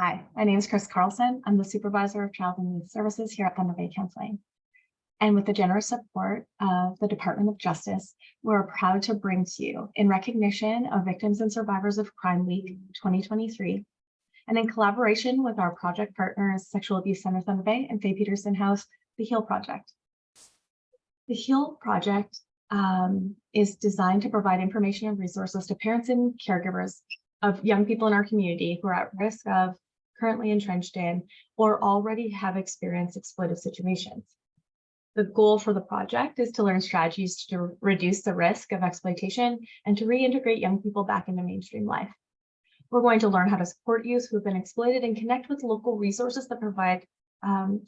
Hi, my name is Kris Carlson. I'm the Supervisor of Child and Youth Services here at Thunder Bay Counselling. And with the generous support of the Department of Justice, we're proud to bring to you, in recognition of Victims and Survivors of Crime Week 2023, and in collaboration with our project partners, Sexual Abuse Center Thunder Bay and Faye Peterson House, the H.E.A.L Project. The H.E.A.L Project is designed to provide information and resources to parents and caregivers of young people in our community who are at risk of, currently entrenched in, or already have experienced exploitive situations. The goal for the project is to learn strategies to reduce the risk of exploitation and to reintegrate young people back into mainstream life. We're going to learn how to support youth who have been exploited and connect with local resources that provide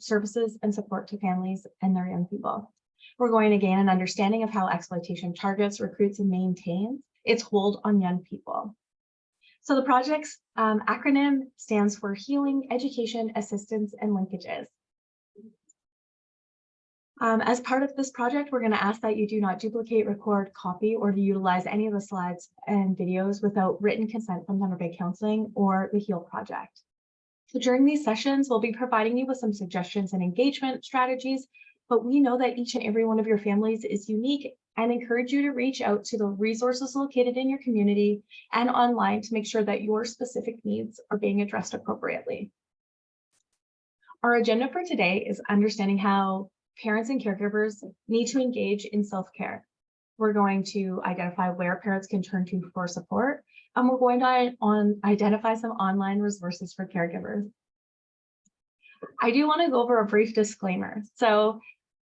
services and support to families and their young people. We're going to gain an understanding of how exploitation targets, recruits, and maintains its hold on young people. So the project's acronym stands for Healing, Education, Assistance, and Linkages. As part of this project, we're going to ask that you do not duplicate, record, copy, or to utilize any of the slides and videos without written consent from Thunder Bay Counselling or the H.E.A.L Project. So during these sessions, we'll be providing you with some suggestions and engagement strategies, but we know that each and every one of your families is unique and encourage you to reach out to the resources located in your community and online to make sure that your specific needs are being addressed appropriately. Our agenda for today is understanding how parents and caregivers need to engage in self-care. We're going to identify where parents can turn to for support, and we're going to identify some online resources for caregivers. I do want to go over a brief disclaimer. So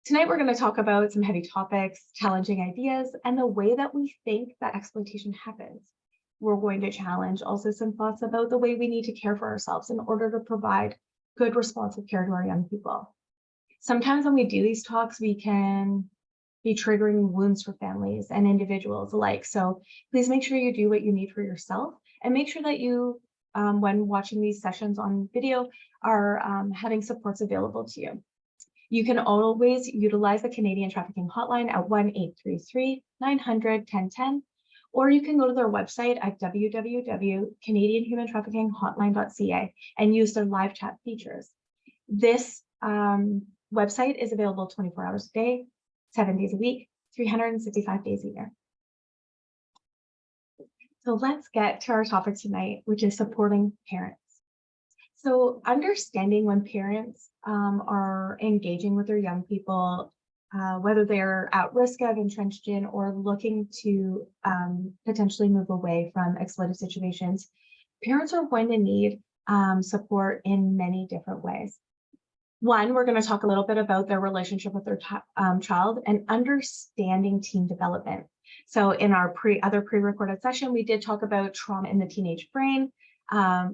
tonight we're going to talk about some heavy topics, challenging ideas, and the way that we think that exploitation happens. We're going to challenge also some thoughts about the way we need to care for ourselves in order to provide good responsive care to our young people. Sometimes when we do these talks, we can be triggering wounds for families and individuals alike. So please make sure you do what you need for yourself, and make sure that you, when watching these sessions on video, are having supports available to you. You can always utilize the Canadian Trafficking Hotline at 1-833-900-1010, or you can go to their website at www.canadianhumantraffickinghotline.ca and use their live chat features. This website is available 24 hours a day, 7 days a week, 365 days a year. So let's get to our topic tonight, which is supporting parents. So understanding when parents are engaging with their young people, whether they're at risk of, entrenched in, or looking to potentially move away from exploitive situations, parents are going to need support in many different ways. One, we're going to talk a little bit about their relationship with their child and understanding teen development. So in our other pre-recorded session, we did talk about trauma in the teenage brain,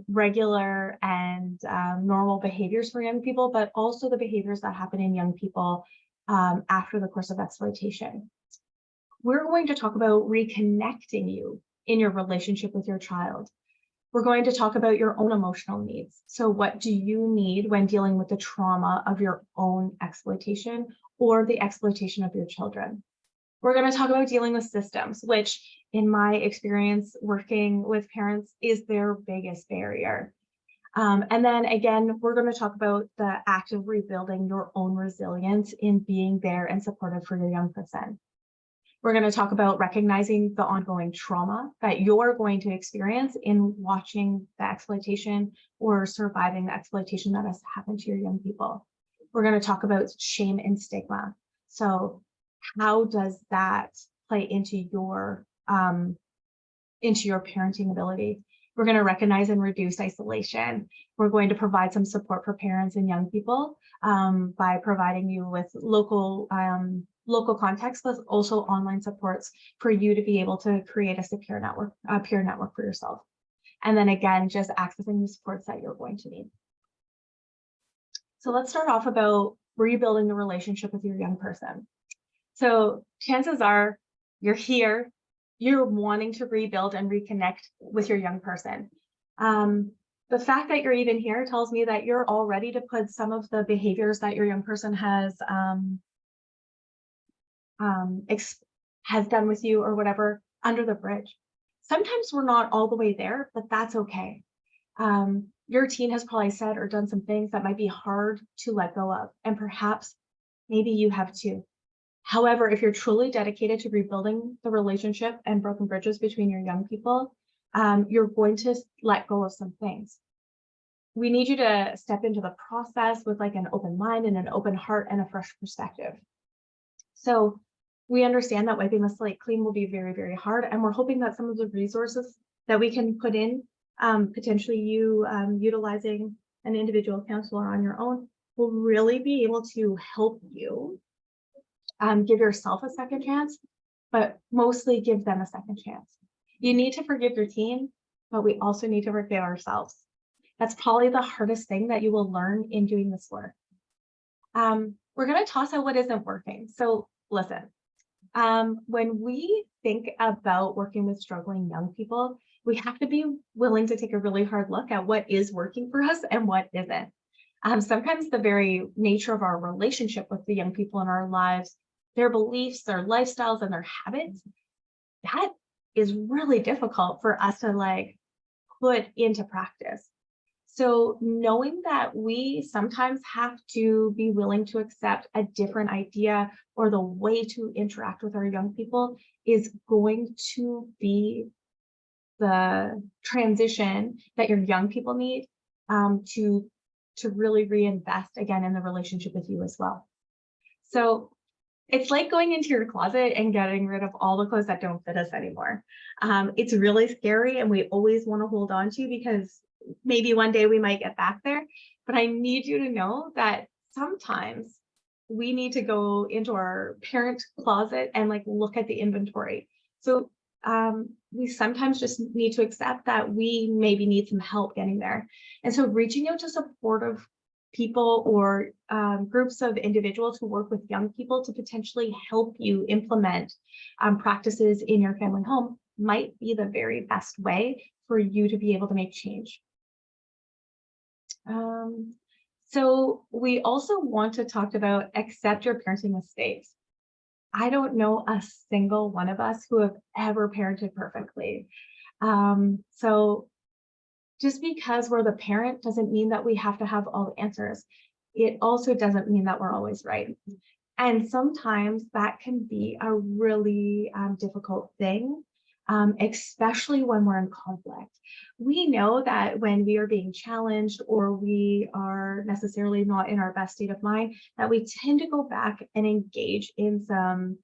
regular and normal behaviors for young people, but also the behaviors that happen in young people after the course of exploitation. We're going to talk about reconnecting you in your relationship with your child. We're going to talk about your own emotional needs. So what do you need when dealing with the trauma of your own exploitation or the exploitation of your children? We're going to talk about dealing with systems, which in my experience working with parents is their biggest barrier. And then again, we're going to talk about the act of rebuilding your own resilience in being there and supportive for your young person. We're going to talk about recognizing the ongoing trauma that you're going to experience in watching the exploitation or surviving the exploitation that has happened to your young people. We're going to talk about shame and stigma. So how does that play into your parenting ability? We're going to recognize and reduce isolation. We're going to provide some support for parents and young people by providing you with local context, but also online supports for you to be able to create a secure network, a peer network for yourself. And then again, just accessing the supports that you're going to need. So let's start off about rebuilding the relationship with your young person. So chances are you're here, you're wanting to rebuild and reconnect with your young person. The fact that you're even here tells me that you're all ready to put some of the behaviors that your young person has done with you or whatever under the bridge. Sometimes we're not all the way there, but that's okay. your teen has probably said or done some things that might be hard to let go of, and perhaps maybe you have too. However, if you're truly dedicated to rebuilding the relationship and broken bridges between your young people, you're going to let go of some things. We need you to step into the process with like an open mind and an open heart and a fresh perspective. So we understand that wiping the slate clean will be very, very hard. And we're hoping that some of the resources that we can put in, potentially you utilizing an individual counselor on your own, will really be able to help you give yourself a second chance, but mostly give them a second chance. You need to forgive your teen, but we also need to forgive ourselves. That's probably the hardest thing that you will learn in doing this work. We're going to toss out what isn't working. So listen, when we think about working with struggling young people, we have to be willing to take a really hard look at what is working for us and what isn't. Sometimes the very nature of our relationship with the young people in our lives, their beliefs, their lifestyles, and their habits, that is really difficult for us to like put into practice. So knowing that we sometimes have to be willing to accept a different idea or the way to interact with our young people is going to be the transition that your young people need to really reinvest again in the relationship with you as well. So it's like going into your closet and getting rid of all the clothes that don't fit us anymore. It's really scary, and we always want to hold on to because maybe one day we might get back there. But I need you to know that sometimes we need to go into our parent closet and like look at the inventory. So we sometimes just need to accept that we maybe need some help getting there. And so reaching out to supportive people or groups of individuals who work with young people to potentially help you implement practices in your family home might be the very best way for you to be able to make change. So we also want to talk about accept your parenting mistakes. I don't know a single one of us who have ever parented perfectly. So just because we're the parent doesn't mean that we have to have all the answers. It also doesn't mean that we're always right. And sometimes that can be a really difficult thing, especially when we're in conflict. We know that when we are being challenged or we are necessarily not in our best state of mind, that we tend to go back and engage in some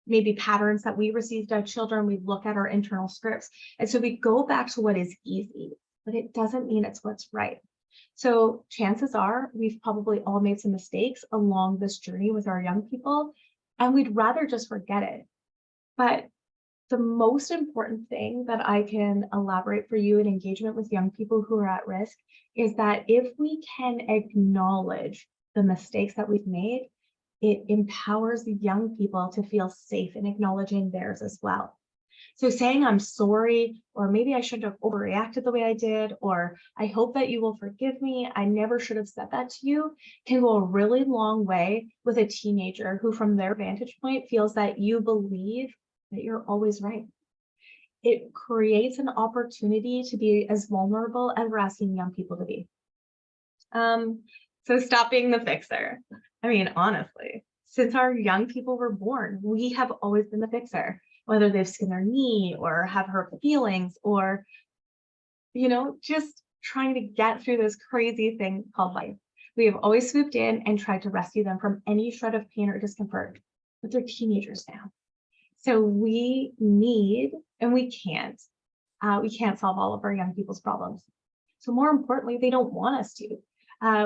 maybe patterns that we received as children. We look at our internal scripts. And so we go back to what is easy, but it doesn't mean it's what's right. So chances are we've probably all made some mistakes along this journey with our young people, and we'd rather just forget it. But the most important thing that I can elaborate for you in engagement with young people who are at risk is that if we can acknowledge the mistakes that we've made, it empowers the young people to feel safe in acknowledging theirs as well. So saying I'm sorry, or maybe I shouldn't have overreacted the way I did, or I hope that you will forgive me, I never should have said that to you, can go a really long way with a teenager who from their vantage point feels that you believe that you're always right. It creates an opportunity to be as vulnerable as we're asking young people to be. So stop being the fixer. I mean, honestly, since our young people were born, we have always been the fixer, whether they've skinned their knee or have hurt feelings or, just trying to get through this crazy thing called life. We have always swooped in and tried to rescue them from any shred of pain or discomfort, but they're teenagers now. So we need, and we can't solve all of our young people's problems. So more importantly, they don't want us to.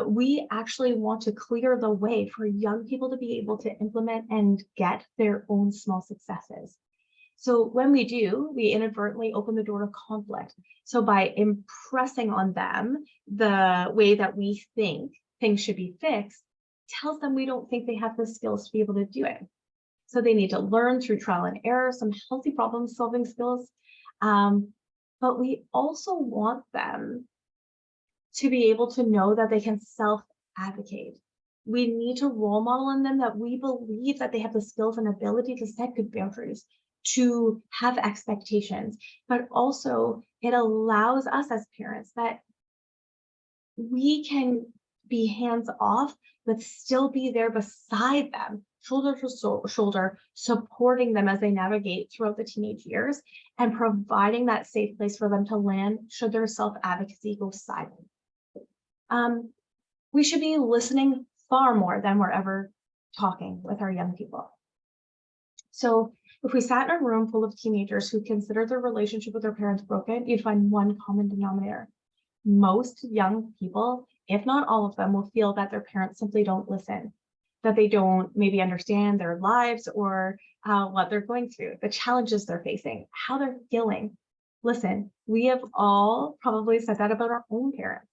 We actually want to clear the way for young people to be able to implement and get their own small successes. So when we do, we inadvertently open the door to conflict. So by impressing on them the way that we think things should be fixed, tells them we don't think they have the skills to be able to do it. So they need to learn through trial and error, some healthy problem-solving skills. But we also want them to be able to know that they can self-advocate. We need to role model in them that we believe that they have the skills and ability to set good boundaries. to have expectations, but also it allows us as parents that we can be hands off, but still be there beside them, shoulder to shoulder, supporting them as they navigate throughout the teenage years and providing that safe place for them to land should their self advocacy go silent. We should be listening far more than we're ever talking with our young people. So if we sat in a room full of teenagers who consider their relationship with their parents broken, you'd find one common denominator. Most young people, if not all of them, will feel that their parents simply don't listen, that they don't maybe understand their lives or what they're going through, the challenges they're facing, how they're feeling. Listen, we have all probably said that about our own parents.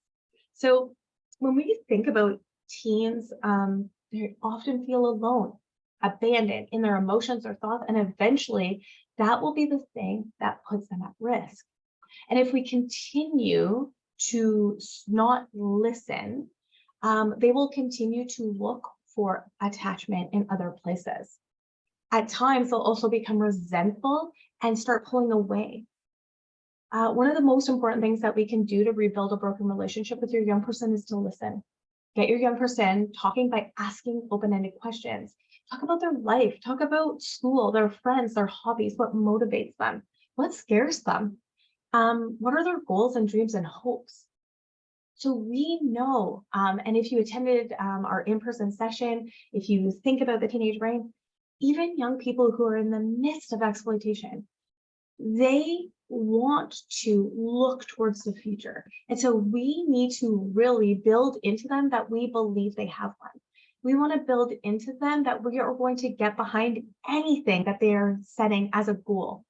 So when we think about teens, they often feel alone, abandoned in their emotions or thoughts, and eventually that will be the thing that puts them at risk. And if we continue to not listen, they will continue to look for attachment in other places. At times, they'll also become resentful and start pulling away. One of the most important things that we can do to rebuild a broken relationship with your young person is to listen. Get your young person talking by asking open-ended questions. Talk about their life, talk about school, their friends, their hobbies, what motivates them, what scares them. What are their goals and dreams and hopes? So we know, and if you attended our in-person session, if you think about the teenage brain, even young people who are in the midst of exploitation, they want to look towards the future. And so we need to really build into them that we believe they have one. We want to build into them that we are going to get behind anything that they are setting as a goal.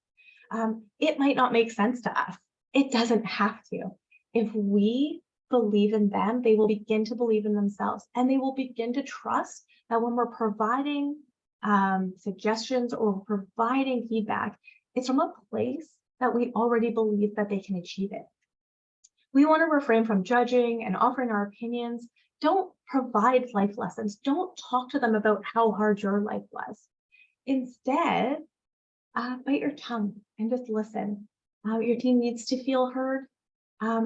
It might not make sense to us. It doesn't have to. If we believe in them, they will begin to believe in themselves, and they will begin to trust that when we're providing suggestions or providing feedback, it's from a place that we already believe that they can achieve it. We want to refrain from judging and offering our opinions. Don't provide life lessons. Don't talk to them about how hard your life was. Instead, bite your tongue and just listen. Your teen needs to feel heard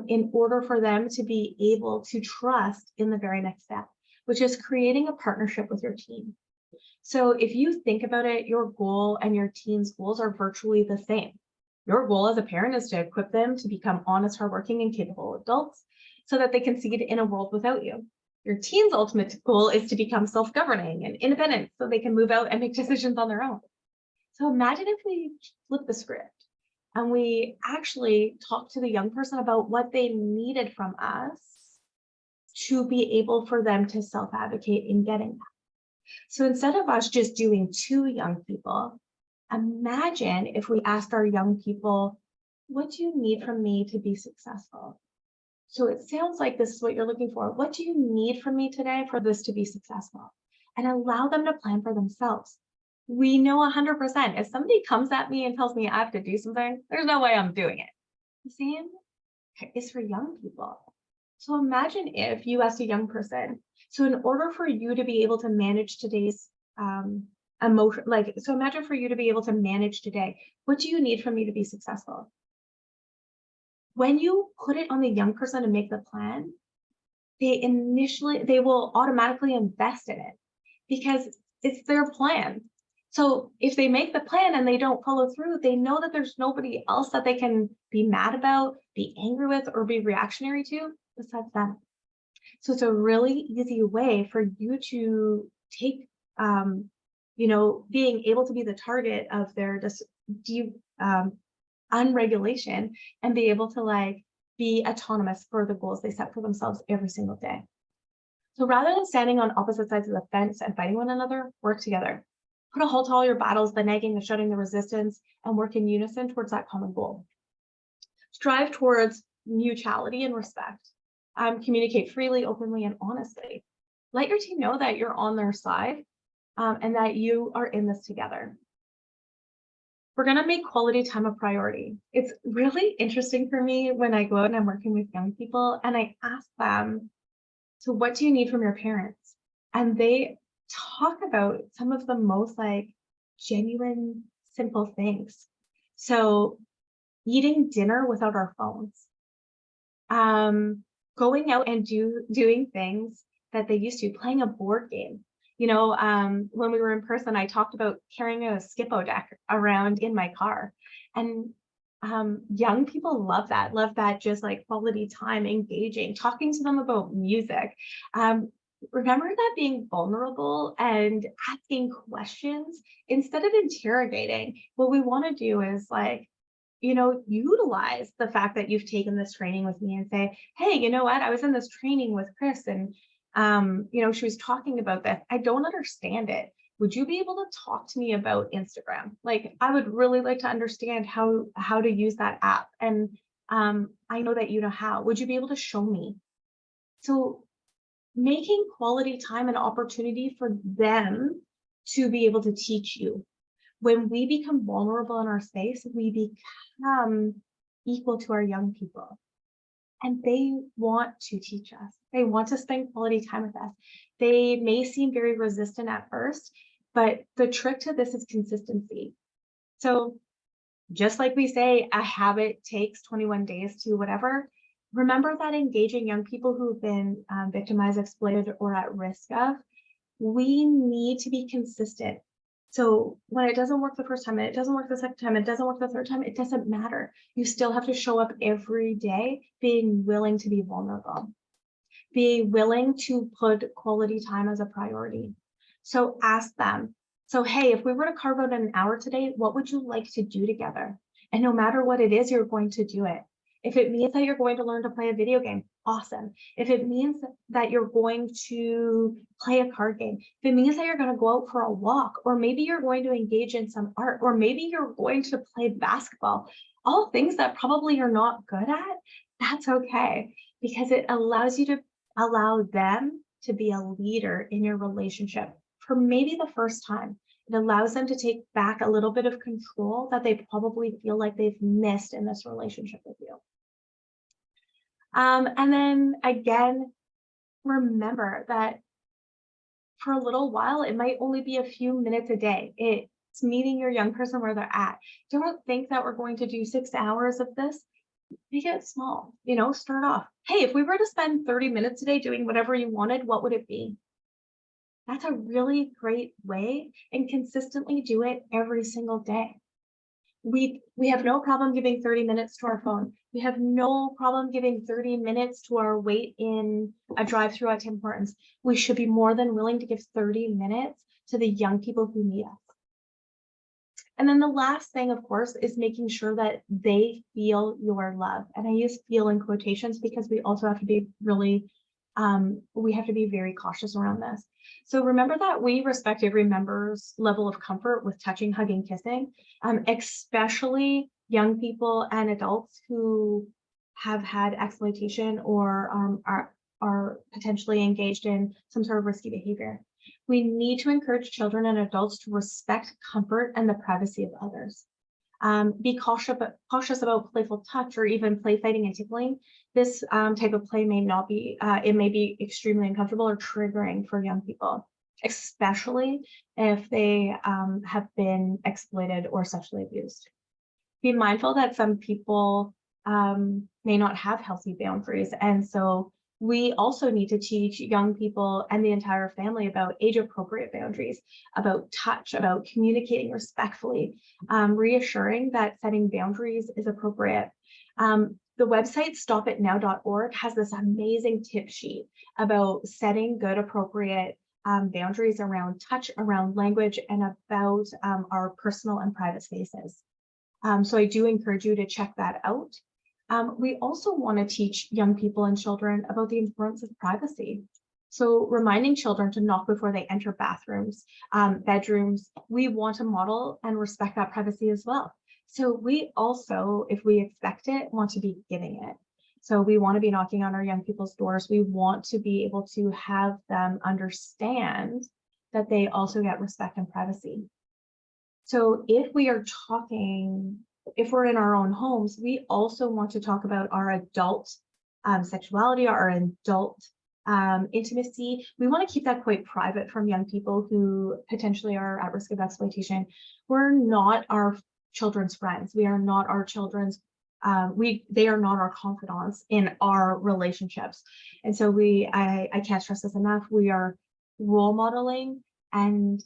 in order for them to be able to trust in the very next step, which is creating a partnership with your teen. So if you think about it, your goal and your teen's goals are virtually the same. Your goal as a parent is to equip them to become honest, hardworking, and capable adults so that they can succeed in a world without you. Your teen's ultimate goal is to become self-governing and independent so they can move out and make decisions on their own. So imagine if we flip the script and we actually talk to the young person about what they needed from us to be able for them to self-advocate in getting that. So instead of us just doing to young people, imagine if we asked our young people, what do you need from me to be successful? So it sounds like this is what you're looking for. What do you need from me today for this to be successful? And allow them to plan for themselves. We know 100%, if somebody comes at me and tells me I have to do something, there's no way I'm doing it. The same is for young people. So imagine if you asked a young person, so in order for you to be able to manage today's emotion, so imagine for you to be able to manage today, what do you need from me to be successful? When you put it on the young person to make the plan, they will automatically invest in it because it's their plan. So if they make the plan and they don't follow through, they know that there's nobody else that they can be mad about, be angry with, or be reactionary to besides them. So it's a really easy way for you to take, being able to be the target of their unregulation and be able to be autonomous for the goals they set for themselves every single day. So rather than standing on opposite sides of the fence and fighting one another, work together. Put a halt to all your battles, the nagging, the shouting, the resistance, and work in unison towards that common goal. Strive towards mutuality and respect. Communicate freely, openly, and honestly. Let your team know that you're on their side and that you are in this together. We're going to make quality time a priority. It's really interesting for me when I go out and I'm working with young people and I ask them, so what do you need from your parents? And they talk about some of the most genuine, simple things. So eating dinner without our phones, going out and doing things that they used to, playing a board game. When we were in person, I talked about carrying a Skippo deck around in my car. And young people love that just like quality time, engaging, talking to them about music. Remember that being vulnerable and asking questions instead of interrogating. What we want to do is like, utilize the fact that you've taken this training with me and say, hey, you know what? I was in this training with Kris and, she was talking about this. I don't understand it. Would you be able to talk to me about Instagram? Like, I would really like to understand how to use that app. And I know that you know how. Would you be able to show me? So making quality time an opportunity for them to be able to teach you. When we become vulnerable in our space, we become equal to our young people. And they want to teach us. They want to spend quality time with us. They may seem very resistant at first, but the trick to this is consistency. So just like we say, a habit takes 21 days to whatever, remember that engaging young people who've been victimized, exploited, or at risk of, we need to be consistent. So when it doesn't work the first time, and it doesn't work the second time, it doesn't work the third time, it doesn't matter. You still have to show up every day being willing to be vulnerable, be willing to put quality time as a priority. So ask them. So, hey, if we were to carve out an hour today, what would you like to do together? And no matter what it is, you're going to do it. If it means that you're going to learn to play a video game, awesome. If it means that you're going to play a card game, if it means that you're going to go out for a walk, or maybe you're going to engage in some art, or maybe you're going to play basketball, all things that probably you're not good at, that's okay, because it allows you to allow them to be a leader in your relationship for maybe the first time. It allows them to take back a little bit of control that they probably feel like they've missed in this relationship with you. And then again, remember that for a little while, it might only be a few minutes a day. It's meeting your young person where they're at. Don't think that we're going to do 6 hours of this. Make it small, start off. Hey, if we were to spend 30 minutes a day doing whatever you wanted, what would it be? That's a really great way, and consistently do it every single day. We have no problem giving 30 minutes to our phone. We have no problem giving 30 minutes to our wait in a drive-through at Tim Hortons. We should be more than willing to give 30 minutes to the young people who need us. And then the last thing, of course, is making sure that they feel your love. And I use feel in quotations because we also have to be really, we have to be very cautious around this. So remember that we respect every member's level of comfort with touching, hugging, kissing, especially young people and adults who have had exploitation or are potentially engaged in some sort of risky behavior. We need to encourage children and adults to respect comfort and the privacy of others. Be cautious about playful touch or even play fighting and tickling. This type of play may not be, it may be extremely uncomfortable or triggering for young people, especially if they have been exploited or sexually abused. Be mindful that some people may not have healthy boundaries. And so we also need to teach young people and the entire family about age-appropriate boundaries, about touch, about communicating respectfully, reassuring that setting boundaries is appropriate. The website stopitnow.org has this amazing tip sheet about setting good, appropriate boundaries around touch, around language, and about our personal and private spaces. So I do encourage you to check that out. We also want to teach young people and children about the importance of privacy. So reminding children to knock before they enter bathrooms, bedrooms, we want to model and respect that privacy as well. So we also, if we expect it, want to be giving it. So we want to be knocking on our young people's doors. We want to be able to have them understand that they also get respect and privacy. So if we are talking, if we're in our own homes, we also want to talk about our adult sexuality, our adult intimacy. We want to keep that quite private from young people who potentially are at risk of exploitation. We're not our children's friends. We are not our children's they are not our confidants in our relationships. And so I can't stress this enough. We are role modeling and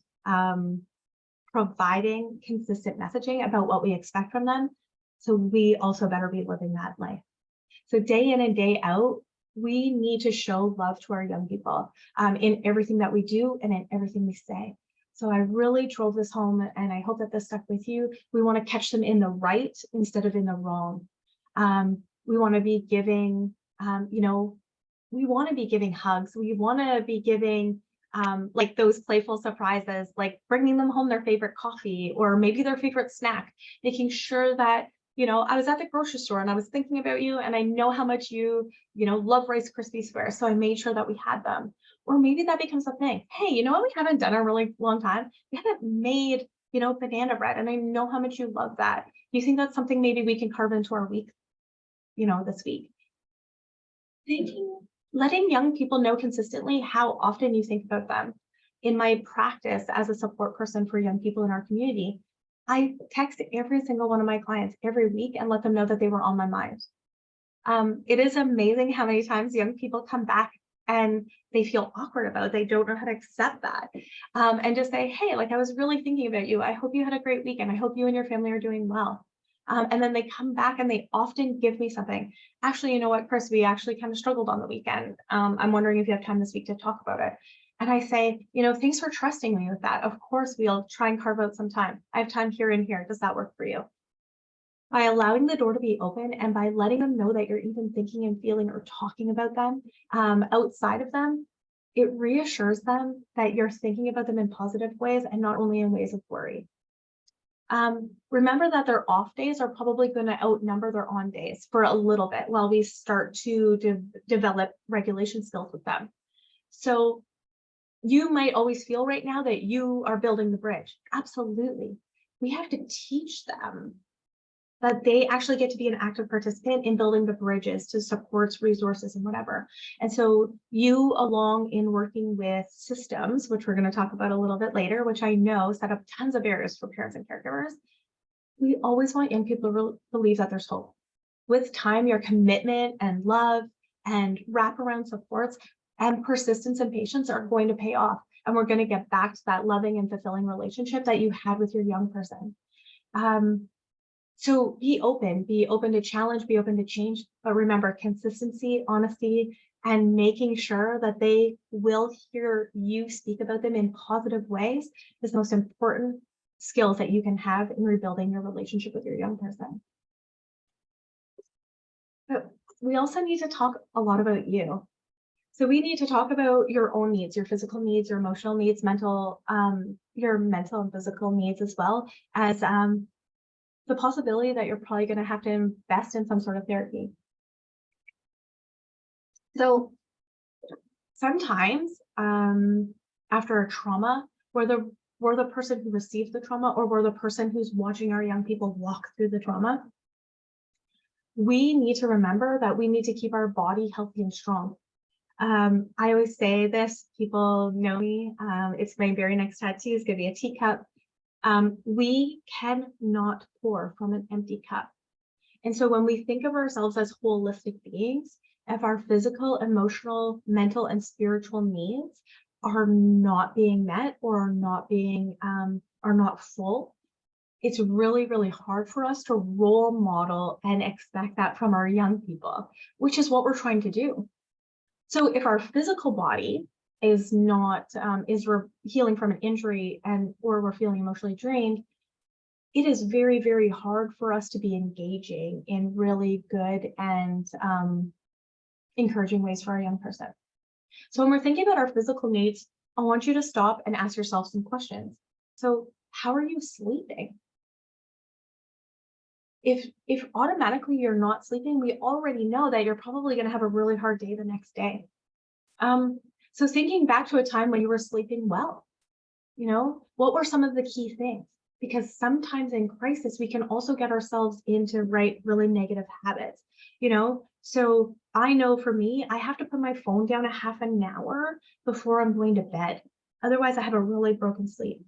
providing consistent messaging about what we expect from them. So we also better be living that life. So day in and day out, we need to show love to our young people in everything that we do and in everything we say. So I really drove this home, and I hope that this stuck with you. We want to catch them in the right instead of in the wrong. We want to be giving, we want to be giving hugs. We want to be giving like those playful surprises, like bringing them home their favorite coffee or maybe their favorite snack, making sure that, I was at the grocery store and I was thinking about you, and I know how much you love Rice Krispie squares. So I made sure that we had them. Or maybe that becomes a thing. Hey, you know what we haven't done in a really long time? We haven't made, banana bread. And I know how much you love that. You think that's something maybe we can carve into our week, this week? Letting young people know consistently how often you think about them. In my practice as a support person for young people in our community, I text every single one of my clients every week and let them know that they were on my mind. It is amazing how many times young people come back and they feel awkward about it. They don't know how to accept that. And just say, hey, like I was really thinking about you. I hope you had a great weekend. I hope you and your family are doing well. And then they come back and they often give me something. Actually, you know what, Kris, we actually kind of struggled on the weekend. I'm wondering if you have time this week to talk about it. And I say, thanks for trusting me with that. Of course, we'll try and carve out some time. I have time here and here. Does that work for you? By allowing the door to be open and by letting them know that you're even thinking and feeling or talking about them outside of them, it reassures them that you're thinking about them in positive ways and not only in ways of worry. Remember that their off days are probably going to outnumber their on days for a little bit while we start to develop regulation skills with them. So you might always feel right now that you are building the bridge. Absolutely. We have to teach them that they actually get to be an active participant in building the bridges to supports, resources, and whatever. And so you, along in working with systems, which we're going to talk about a little bit later, which I know set up tons of barriers for parents and caregivers, we always want young people to believe that there's hope. With time, your commitment and love and wraparound supports and persistence and patience are going to pay off. And we're going to get back to that loving and fulfilling relationship that you had with your young person. So be open to challenge, be open to change, but remember consistency, honesty, and making sure that they will hear you speak about them in positive ways is the most important skills that you can have in rebuilding your relationship with your young person. But we also need to talk a lot about you. So we need to talk about your own needs, your physical needs, your emotional needs, your mental and physical needs, as well as the possibility that you're probably going to have to invest in some sort of therapy. So sometimes after a trauma, we're the person who received the trauma, or we're the person who's watching our young people walk through the trauma. We need to remember that we need to keep our body healthy and strong. I always say this, people know me, it's my very next tattoo is going to be a teacup. We cannot pour from an empty cup. And so when we think of ourselves as holistic beings, if our physical, emotional, mental, and spiritual needs are not being met or are not full, it's really, really hard for us to role model and expect that from our young people, which is what we're trying to do. So if our physical body is not we're healing from an injury or we're feeling emotionally drained, it is very, very hard for us to be engaging in really good and encouraging ways for our young person. So when we're thinking about our physical needs, I want you to stop and ask yourself some questions. So how are you sleeping? If automatically you're not sleeping, we already know that you're probably going to have a really hard day the next day. So thinking back to a time when you were sleeping well, what were some of the key things? because sometimes in crisis, we can also get ourselves into really negative habits, So I know for me, I have to put my phone down a half an hour before I'm going to bed. Otherwise, I have a really broken sleep.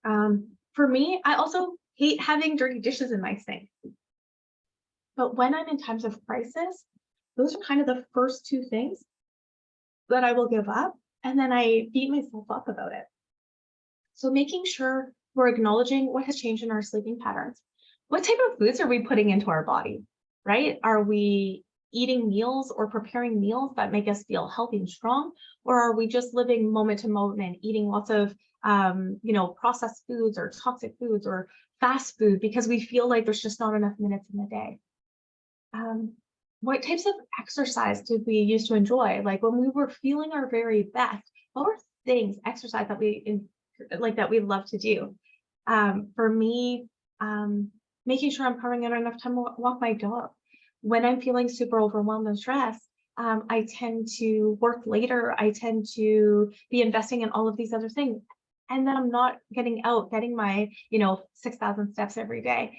For me, I also hate having dirty dishes in my sink. But when I'm in times of crisis, those are kind of the first two things that I will give up. And then I beat myself up about it. So making sure we're acknowledging what has changed in our sleeping patterns. What type of foods are we putting into our body, right? Are we eating meals or preparing meals that make us feel healthy and strong? Or are we just living moment to moment, eating lots of, processed foods or toxic foods or fast food because we feel like there's just not enough minutes in the day? What types of exercise did we used to enjoy? Like when we were feeling our very best, what were exercise that we love to do? For me, making sure I'm carving out enough time to walk my dog. When I'm feeling super overwhelmed and stressed, I tend to work later. I tend to be investing in all of these other things. And then I'm not getting my, 6,000 steps every day.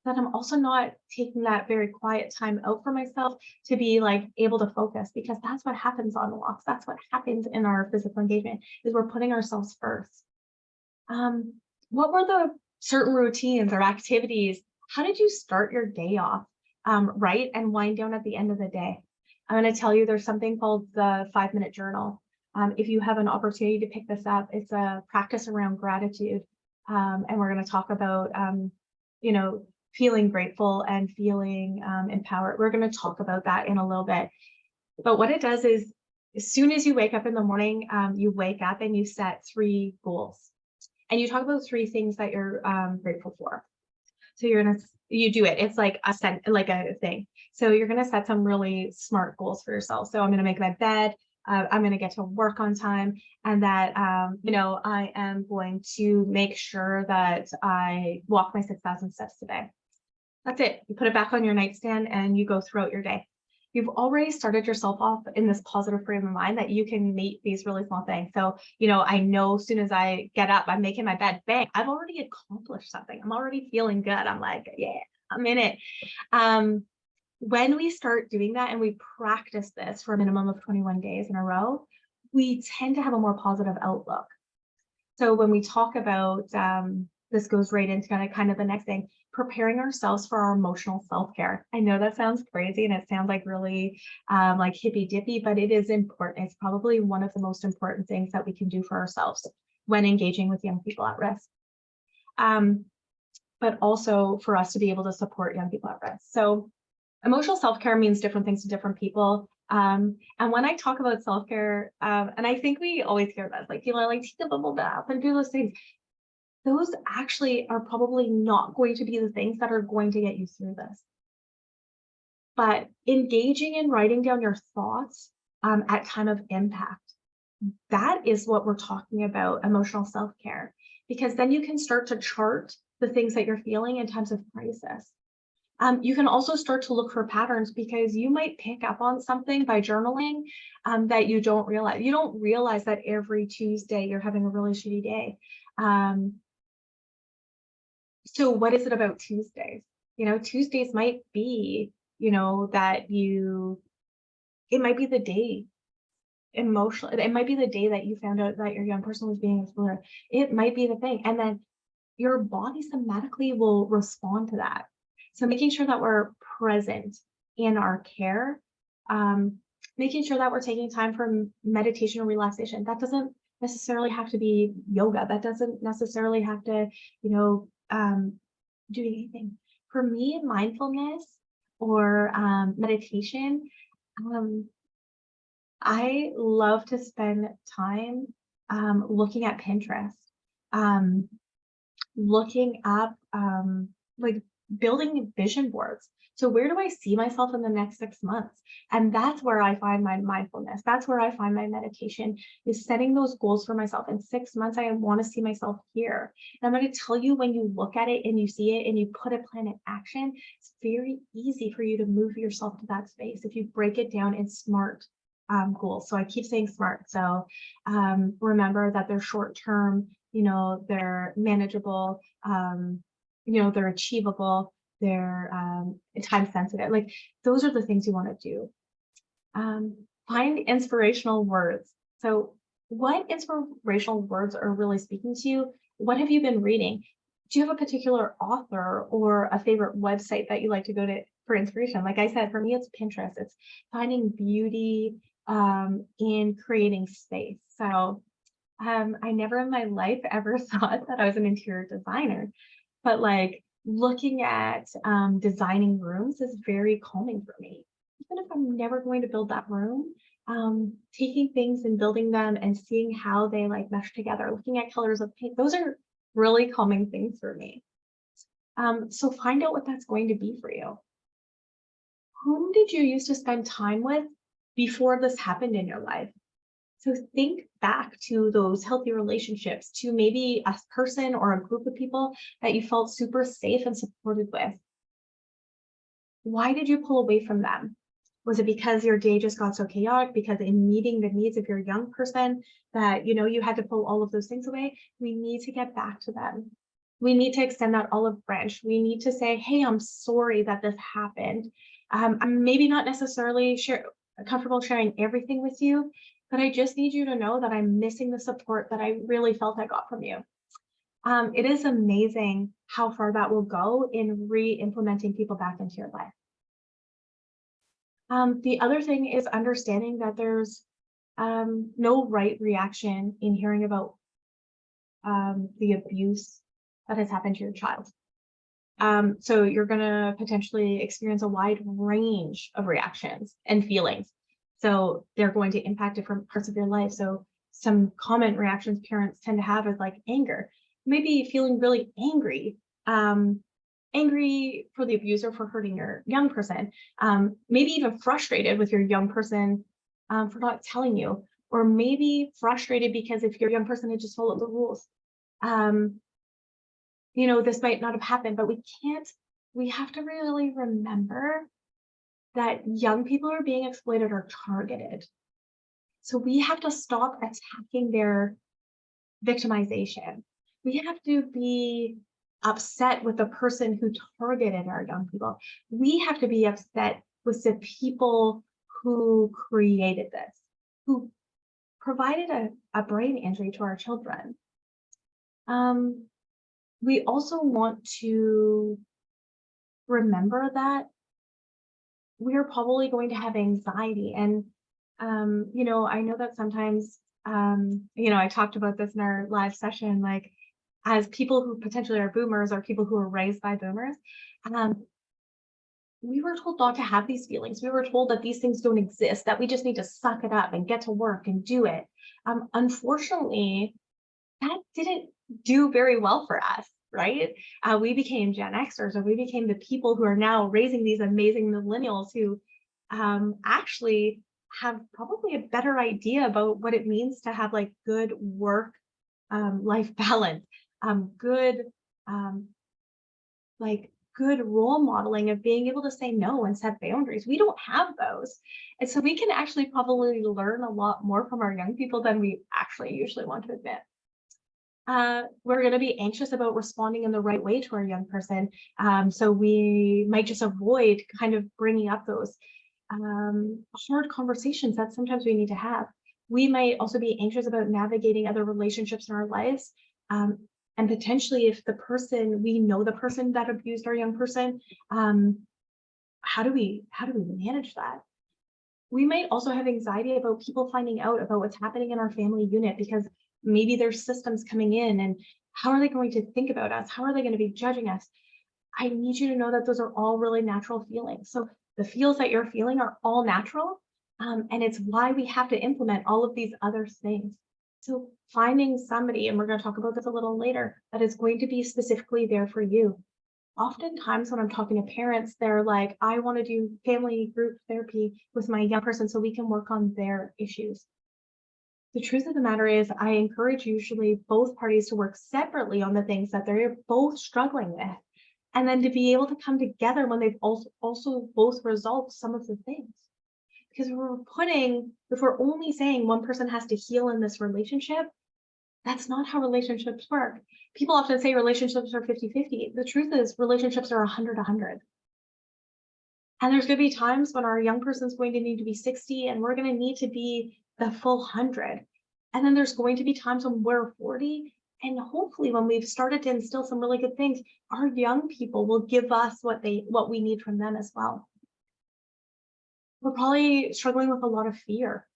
That I'm also not taking that very quiet time out for myself to be like able to focus, because that's what happens on walks. That's what happens in our physical engagement, is we're putting ourselves first. What were the certain routines or activities? How did you start your day off, right, and wind down at the end of the day? I'm going to tell you there's something called the 5-minute journal. If you have an opportunity to pick this up, it's a practice around gratitude. And we're going to talk about, feeling grateful and feeling empowered. We're going to talk about that in a little bit. But what it does is, as soon as you wake up in the morning, you wake up and you set 3 goals. And you talk about 3 things that you're grateful for. So you do it. It's like a thing. So you're going to set some really smart goals for yourself. So I'm going to make my bed. I'm going to get to work on time, and that, I am going to make sure that I walk my 6,000 steps today. That's it. You put it back on your nightstand and you go throughout your day. You've already started yourself off in this positive frame of mind that you can meet these really small things. So, I know as soon as I get up, I'm making my bed, bang, I've already accomplished something. I'm already feeling good. I'm like, yeah, I'm in it. When we start doing that and we practice this for a minimum of 21 days in a row, we tend to have a more positive outlook. So when we talk about, this goes right into kind of the next thing, preparing ourselves for our emotional self-care. I know that sounds crazy and it sounds like really like hippy dippy, but it is important. It's probably one of the most important things that we can do for ourselves when engaging with young people at risk. But also for us to be able to support young people at risk. So emotional self-care means different things to different people. And when I talk about self-care, and I think we always hear that, like people are like, take a bubble bath and do those things. Those actually are probably not going to be the things that are going to get you through this. But engaging in writing down your thoughts at time of impact, that is what we're talking about, emotional self-care, because then you can start to chart the things that you're feeling in times of crisis. You can also start to look for patterns, because you might pick up on something by journaling that you don't realize. You don't realize that every Tuesday you're having a really shitty day. So what is it about Tuesdays? Tuesdays might be, that it might be the day emotional. It might be the day that you found out that your young person was being explored. It might be the thing. And then your body somatically will respond to that. So making sure that we're present in our care, making sure that we're taking time for meditation or relaxation. That doesn't necessarily have to be yoga. That doesn't necessarily have to, do anything. For me, mindfulness or meditation, I love to spend time looking at Pinterest, looking up, like building vision boards. So where do I see myself in the next 6 months? And that's where I find my mindfulness. That's where I find my meditation, is setting those goals for myself. In 6 months, I want to see myself here. And I'm going to tell you, when you look at it and you see it and you put a plan in action, it's very easy for you to move yourself to that space if you break it down in SMART goals. So I keep saying SMART. So remember that they're short-term, they're manageable, they're achievable, they're time sensitive. Like those are the things you want to do. Find inspirational words. So what inspirational words are really speaking to you? What have you been reading? Do you have a particular author or a favorite website that you like to go to for inspiration? Like I said, for me, it's Pinterest. It's finding beauty in creating space. So I never in my life ever thought that I was an interior designer, but like looking at designing rooms is very calming for me. Even if I'm never going to build that room, taking things and building them and seeing how they like mesh together, looking at colors of paint, those are really calming things for me. So find out what that's going to be for you. Whom did you used to spend time with before this happened in your life? So think back to those healthy relationships, to maybe a person or a group of people that you felt super safe and supported with. Why did you pull away from them? Was it because your day just got so chaotic? Because in meeting the needs of your young person that, you had to pull all of those things away? We need to get back to them. We need to extend that olive branch. We need to say, hey, I'm sorry that this happened. I'm maybe not necessarily comfortable sharing everything with you, but I just need you to know that I'm missing the support that I really felt I got from you. It is amazing how far that will go in re-implementing people back into your life. The other thing is understanding that there's no right reaction in hearing about the abuse that has happened to your child. So you're going to potentially experience a wide range of reactions and feelings. So they're going to impact different parts of your life. So some common reactions parents tend to have is like anger, maybe feeling really angry, angry for the abuser for hurting your young person, maybe even frustrated with your young person for not telling you, or maybe frustrated because if your young person had just followed the rules, this might not have happened, but we have to really remember that young people are being exploited or targeted. So we have to stop attacking their victimization. We have to be upset with the person who targeted our young people. We have to be upset with the people who created this, who provided a brain injury to our children. We also want to remember that we're probably going to have anxiety. And, I know that sometimes, I talked about this in our live session, like as people who potentially are boomers or people who were raised by boomers, we were told not to have these feelings. We were told that these things don't exist, that we just need to suck it up and get to work and do it. Unfortunately, that didn't do very well for us, right? We became Gen Xers, or we became the people who are now raising these amazing millennials who actually have probably a better idea about what it means to have like good work life balance, good good role modeling of being able to say no and set boundaries. We don't have those. And so we can actually probably learn a lot more from our young people than we actually usually want to admit. We're going to be anxious about responding in the right way to our young person. So we might just avoid kind of bringing up those hard conversations that sometimes we need to have. We might also be anxious about navigating other relationships in our lives. And potentially if we know the person that abused our young person, how do we manage that? We might also have anxiety about people finding out about what's happening in our family unit, because maybe there's systems coming in and how are they going to think about us? How are they going to be judging us? I need you to know that those are all really natural feelings. So the feels that you're feeling are all natural. And it's why we have to implement all of these other things. So finding somebody, and we're going to talk about this a little later, that is going to be specifically there for you. Oftentimes when I'm talking to parents, they're like, I want to do family group therapy with my young person so we can work on their issues. The truth of the matter is I encourage usually both parties to work separately on the things that they're both struggling with, and then to be able to come together when they've also both resolved some of the things. Because if we're only saying one person has to heal in this relationship, That's not how relationships work. People often say relationships are 50-50. The truth is relationships are 100-100. And there's going to be times when our young person's going to need to be 60 and we're going to need to be the full 100. And then there's going to be times when we're 40. And hopefully when we've started to instill some really good things, our young people will give us what we need from them as well. We're probably struggling with a lot of fear.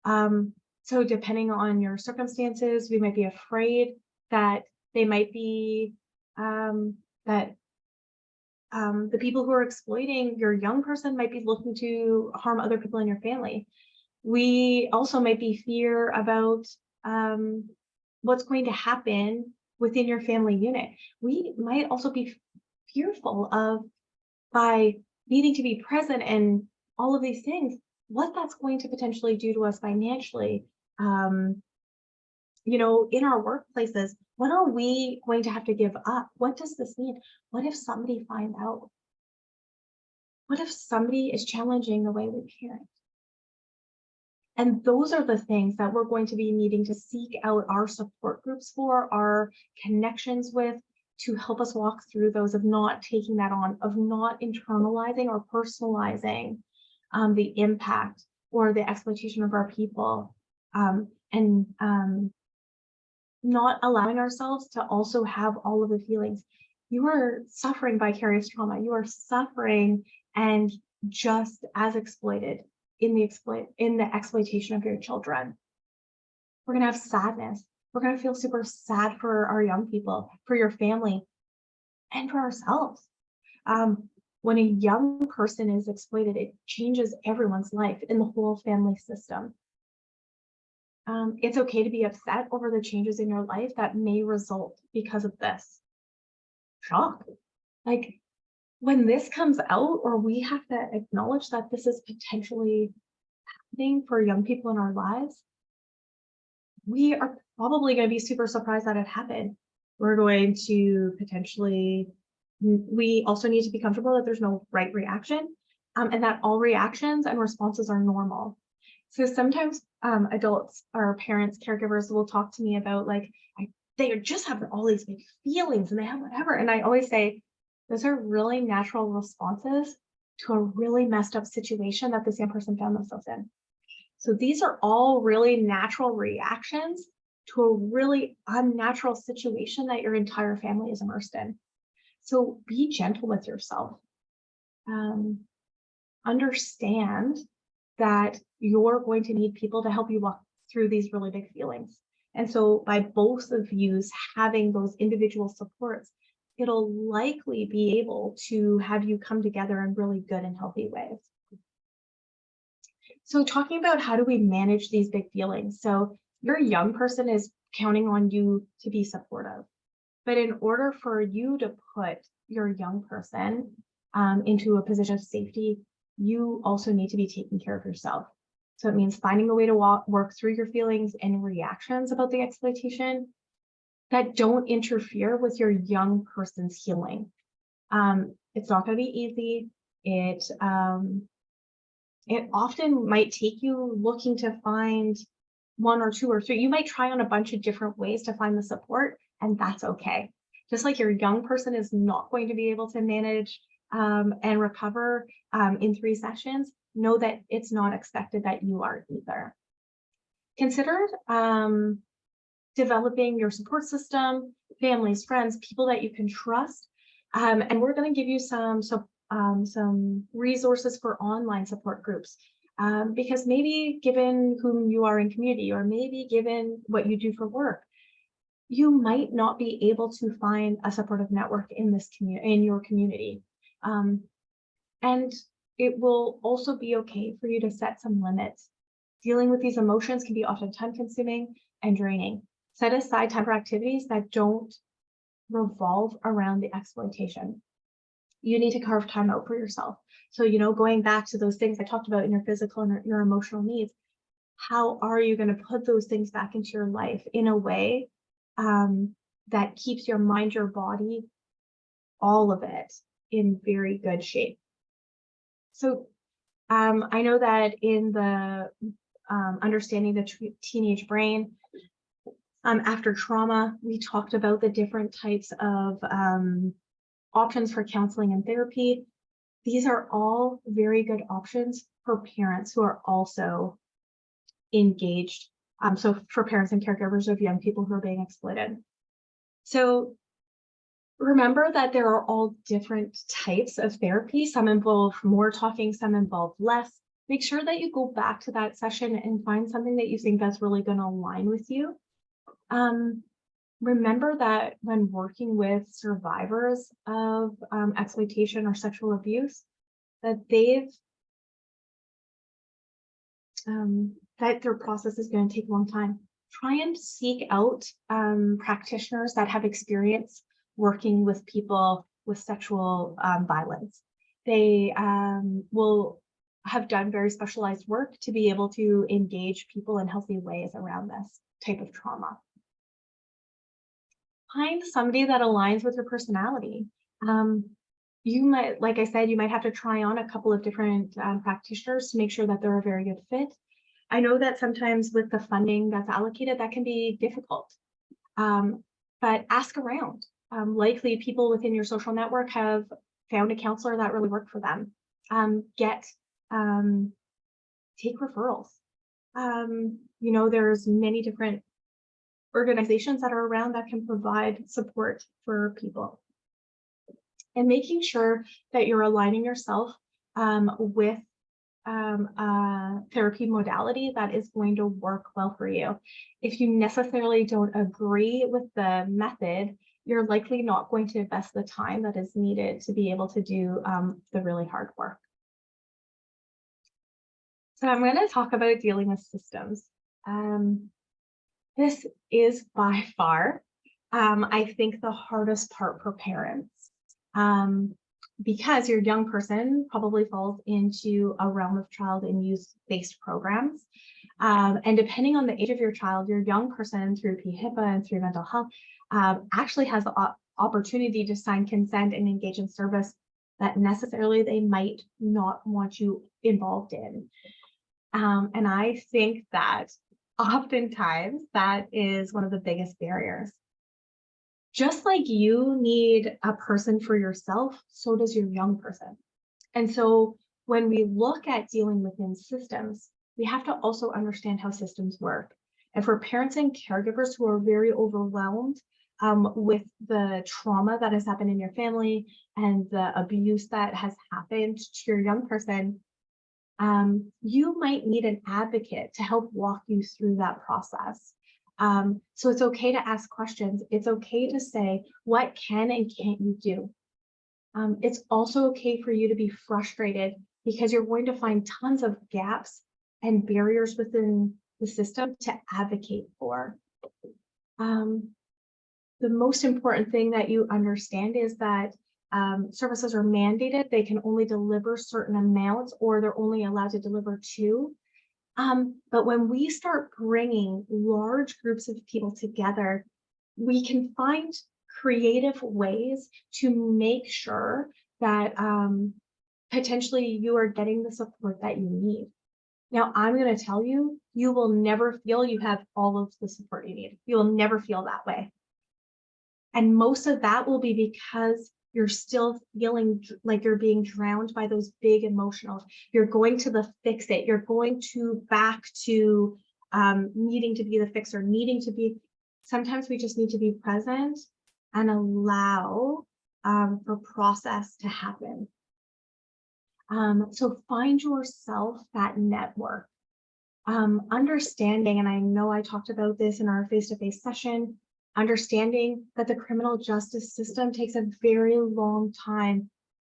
So depending on your circumstances, we might be afraid that they might be, that the people who are exploiting your young person might be looking to harm other people in your family. We also might be fear about what's going to happen within your family unit. We might also be fearful of, by needing to be present and all of these things, what that's going to potentially do to us financially. In our workplaces, what are we going to have to give up? What does this mean? What if somebody finds out? What if somebody is challenging the way we parent? And those are the things that we're going to be needing to seek out our support groups for, our connections with, to help us walk through those, of not taking that on, of not internalizing or personalizing the impact or the exploitation of our people, and not allowing ourselves to also have all of the feelings. You are suffering vicarious trauma. You are suffering and just as exploited in the exploitation of your children. We're going to have sadness. We're going to feel super sad for our young people, for your family, and for ourselves. When a young person is exploited, it changes everyone's life in the whole family system. It's okay to be upset over the changes in your life that may result because of this. Shock. Like, when this comes out, or we have to acknowledge that this is potentially happening for young people in our lives, we are probably going to be super surprised that it happened. We're going to potentially, we also need to be comfortable that there's no right reaction, and that all reactions and responses are normal. So sometimes adults or parents, caregivers will talk to me about, like, they just have all these big feelings and they have whatever. And I always say, those are really natural responses to a really messed up situation that this young person found themselves in. So these are all really natural reactions to a really unnatural situation that your entire family is immersed in. So be gentle with yourself. Understand that you're going to need people to help you walk through these really big feelings. And so by both of you having those individual supports, it'll likely be able to have you come together in really good and healthy ways. So talking about how do we manage these big feelings? So your young person is counting on you to be supportive. But in order for you to put your young person into a position of safety, you also need to be taking care of yourself. So it means finding a way to work through your feelings and reactions about the exploitation that don't interfere with your young person's healing. It's not going to be easy. It often might take you looking to find one or two or three. You might try on a bunch of different ways to find the support, and that's okay. Just like your young person is not going to be able to manage and recover in 3 sessions, know that it's not expected that you are either. Consider developing your support system, families, friends, people that you can trust. And we're going to give you some resources for online support groups. Because maybe given whom you are in community, or maybe given what you do for work, you might not be able to find a supportive network in your community. And it will also be okay for you to set some limits. Dealing with these emotions can be often time-consuming and draining. Set aside time for activities that don't revolve around the exploitation. You need to carve time out for yourself. So, going back to those things I talked about in your physical and your emotional needs, how are you going to put those things back into your life in a way that keeps your mind, your body, all of it in very good shape? So I know that in the understanding the teenage brain, After trauma, we talked about the different types of options for counseling and therapy. These are all very good options for parents who are also engaged. So for parents and caregivers of young people who are being exploited. So remember that there are all different types of therapy. Some involve more talking, some involve less. Make sure that you go back to that session and find something that you think that's really going to align with you. Remember that when working with survivors of exploitation or sexual abuse, that that their process is going to take a long time. Try and seek out practitioners that have experience working with people with sexual violence. They will have done very specialized work to be able to engage people in healthy ways around this type of trauma. Find somebody that aligns with your personality. You might, like I said, you might have to try on a couple of different practitioners to make sure that they're a very good fit. I know that sometimes with the funding that's allocated, that can be difficult, but ask around. Likely people within your social network have found a counselor that really worked for them. Take referrals. You know, there's many different organizations that are around that can provide support for people. And making sure that you're aligning yourself with a therapy modality that is going to work well for you. If you necessarily don't agree with the method, you're likely not going to invest the time that is needed to be able to do the really hard work. So I'm going to talk about dealing with systems. This is by far, I think, the hardest part for parents. Because your young person probably falls into a realm of child and youth-based programs. And depending on the age of your child, your young person through H.E.A.L and through mental health actually has the opportunity to sign consent and engage in service that necessarily they might not want you involved in. And I think that oftentimes that is one of the biggest barriers. Just like you need a person for yourself, so does your young person. And so when we look at dealing within systems, we have to also understand how systems work. And for parents and caregivers who are very overwhelmed with the trauma that has happened in your family and the abuse that has happened to your young person, you might need an advocate to help walk you through that process. So it's okay to ask questions. It's okay to say, what can and can't you do? It's also okay for you to be frustrated because you're going to find tons of gaps and barriers within the system to advocate for. The most important thing that you understand is that services are mandated. They can only deliver certain amounts, or they're only allowed to deliver 2. But when we start bringing large groups of people together, we can find creative ways to make sure that potentially you are getting the support that you need. Now, I'm going to tell you, you will never feel you have all of the support you need. You will never feel that way. And most of that will be because you're still feeling like you're being drowned by those big emotionals. You're going to the fix it. You're going to back to needing to be the fixer, needing to be. Sometimes we just need to be present and allow the process to happen. So find yourself that network. Understanding, and I know I talked about this in our face-to-face session, understanding that the criminal justice system takes a very long time,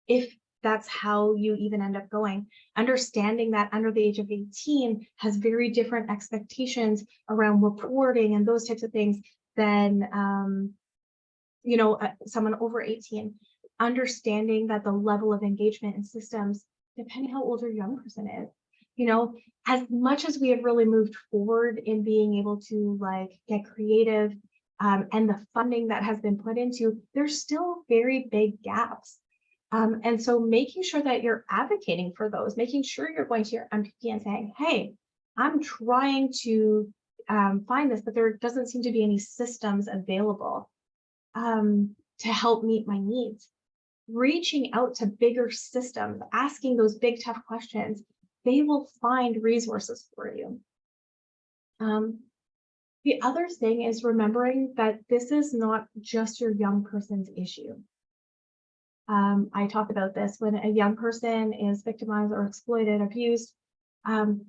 if that's how you even end up going. Understanding that under the age of 18 has very different expectations around reporting and those types of things than someone over 18. Understanding that the level of engagement in systems, depending how old your young person is, as much as we have really moved forward in being able to get creative, and the funding that has been put into, there's still very big gaps. And so making sure that you're advocating for those, making sure you're going to your MPP and saying, hey, I'm trying to find this, but there doesn't seem to be any systems available to help meet my needs. Reaching out to bigger systems, asking those big, tough questions, they will find resources for you. The other thing is remembering that this is not just your young person's issue. I talk about this when a young person is victimized or exploited, abused.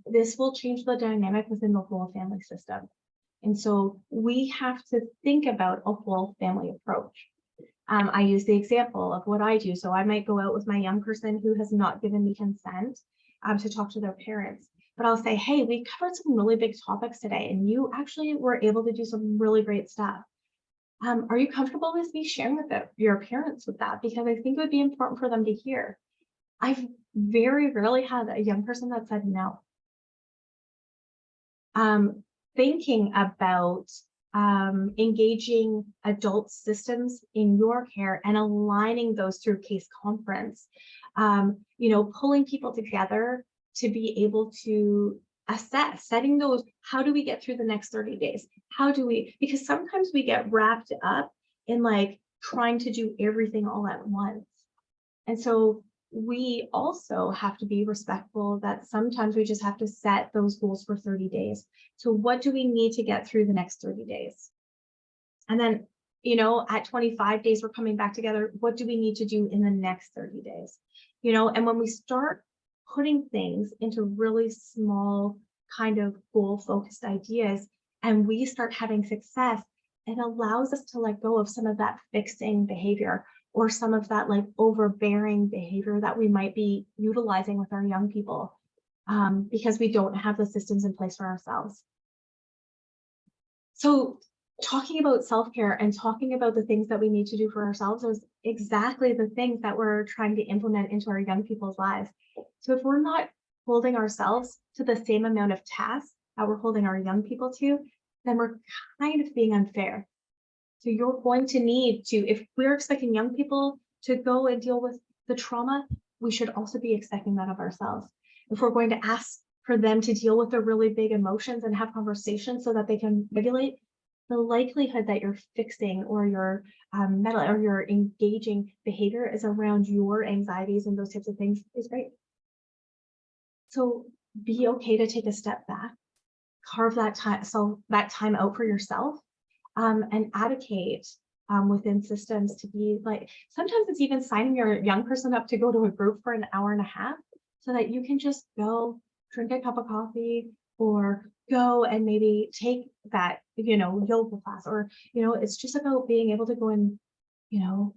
This will change the dynamic within the whole family system. And so we have to think about a whole family approach. I use the example of what I do. So I might go out with my young person who has not given me consent to talk to their parents. But I'll say, hey, we covered some really big topics today, and you actually were able to do some really great stuff. Are you comfortable with me sharing with your parents with that? Because I think it would be important for them to hear. I've very rarely had a young person that said no. Thinking about engaging adult systems in your care and aligning those through case conference, pulling people together to be able to assess, setting those, how do we get through the next 30 days? How do we, because sometimes we get wrapped up in like trying to do everything all at once. And so we also have to be respectful that sometimes we just have to set those goals for 30 days. So what do we need to get through the next 30 days? And then, at 25 days, we're coming back together. What do we need to do in the next 30 days? And when we start putting things into really small kind of goal-focused ideas and we start having success, it allows us to let go of some of that fixing behavior or some of that like overbearing behavior that we might be utilizing with our young people because we don't have the systems in place for ourselves. So talking about self-care and talking about the things that we need to do for ourselves is exactly the things that we're trying to implement into our young people's lives. So if we're not holding ourselves to the same amount of tasks that we're holding our young people to, then we're kind of being unfair. So you're going to need to, if we're expecting young people to go and deal with the trauma, we should also be expecting that of ourselves. If we're going to ask for them to deal with the really big emotions and have conversations so that they can regulate, the likelihood that you're fixing or your or your engaging behavior is around your anxieties and those types of things is great. So be okay to take a step back, carve that time out for yourself, and advocate within systems to be like, sometimes it's even signing your young person up to go to a group for an hour and a half so that you can just go drink a cup of coffee or go and maybe take that, yoga class, or, it's just about being able to go and,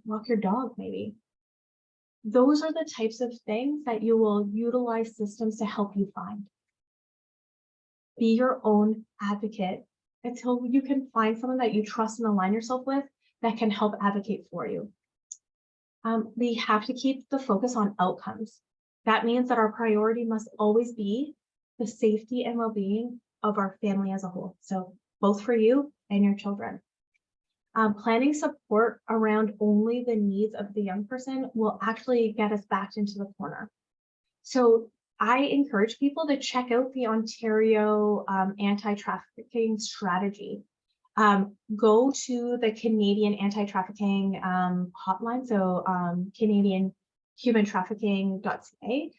walk your dog maybe. Those are the types of things that you will utilize systems to help you find. Be your own advocate until you can find someone that you trust and align yourself with that can help advocate for you. We have to keep the focus on outcomes. That means that our priority must always be the safety and well-being of our family as a whole. So both for you and your children. Planning support around only the needs of the young person will actually get us backed into the corner. So I encourage people to check out the Ontario anti-trafficking strategy. Go to the Canadian anti-trafficking hotline, so Canadian human trafficking.ca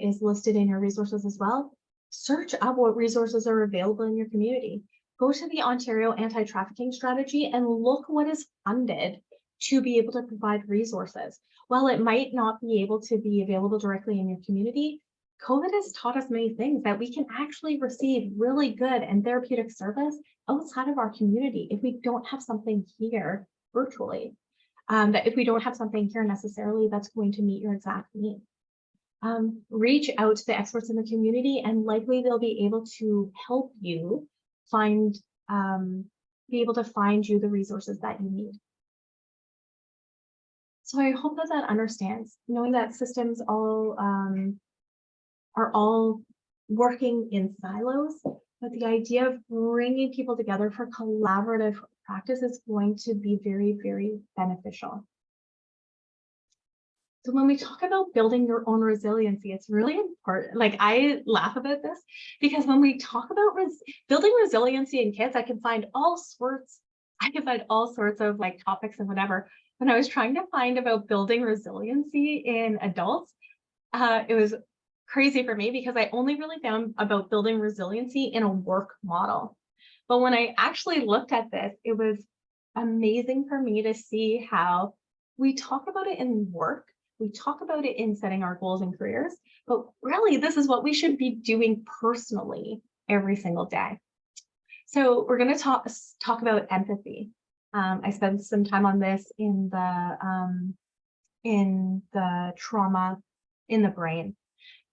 is listed in your resources as well. Search up what resources are available in your community. Go to the Ontario anti-trafficking strategy and look what is funded to be able to provide resources. While it might not be able to be available directly in your community, COVID has taught us many things that we can actually receive really good and therapeutic service outside of our community if we don't have something here virtually. That if we don't have something here necessarily that's going to meet your exact need. Reach out to the experts in the community and likely they'll be able to help you be able to find you the resources that you need. So I hope that understands, knowing that systems are all working in silos, but the idea of bringing people together for collaborative practice is going to be very, very beneficial. So when we talk about building your own resiliency, it's really important. Like I laugh about this because when we talk about building resiliency in kids, I can find all sorts of like topics and whatever. When I was trying to find about building resiliency in adults, it was crazy for me because I only really found about building resiliency in a work model. But when I actually looked at this, it was amazing for me to see how we talk about it in work, we talk about it in setting our goals and careers, but really this is what we should be doing personally every single day. So we're going to talk about empathy. I spent some time on this in the trauma in the brain.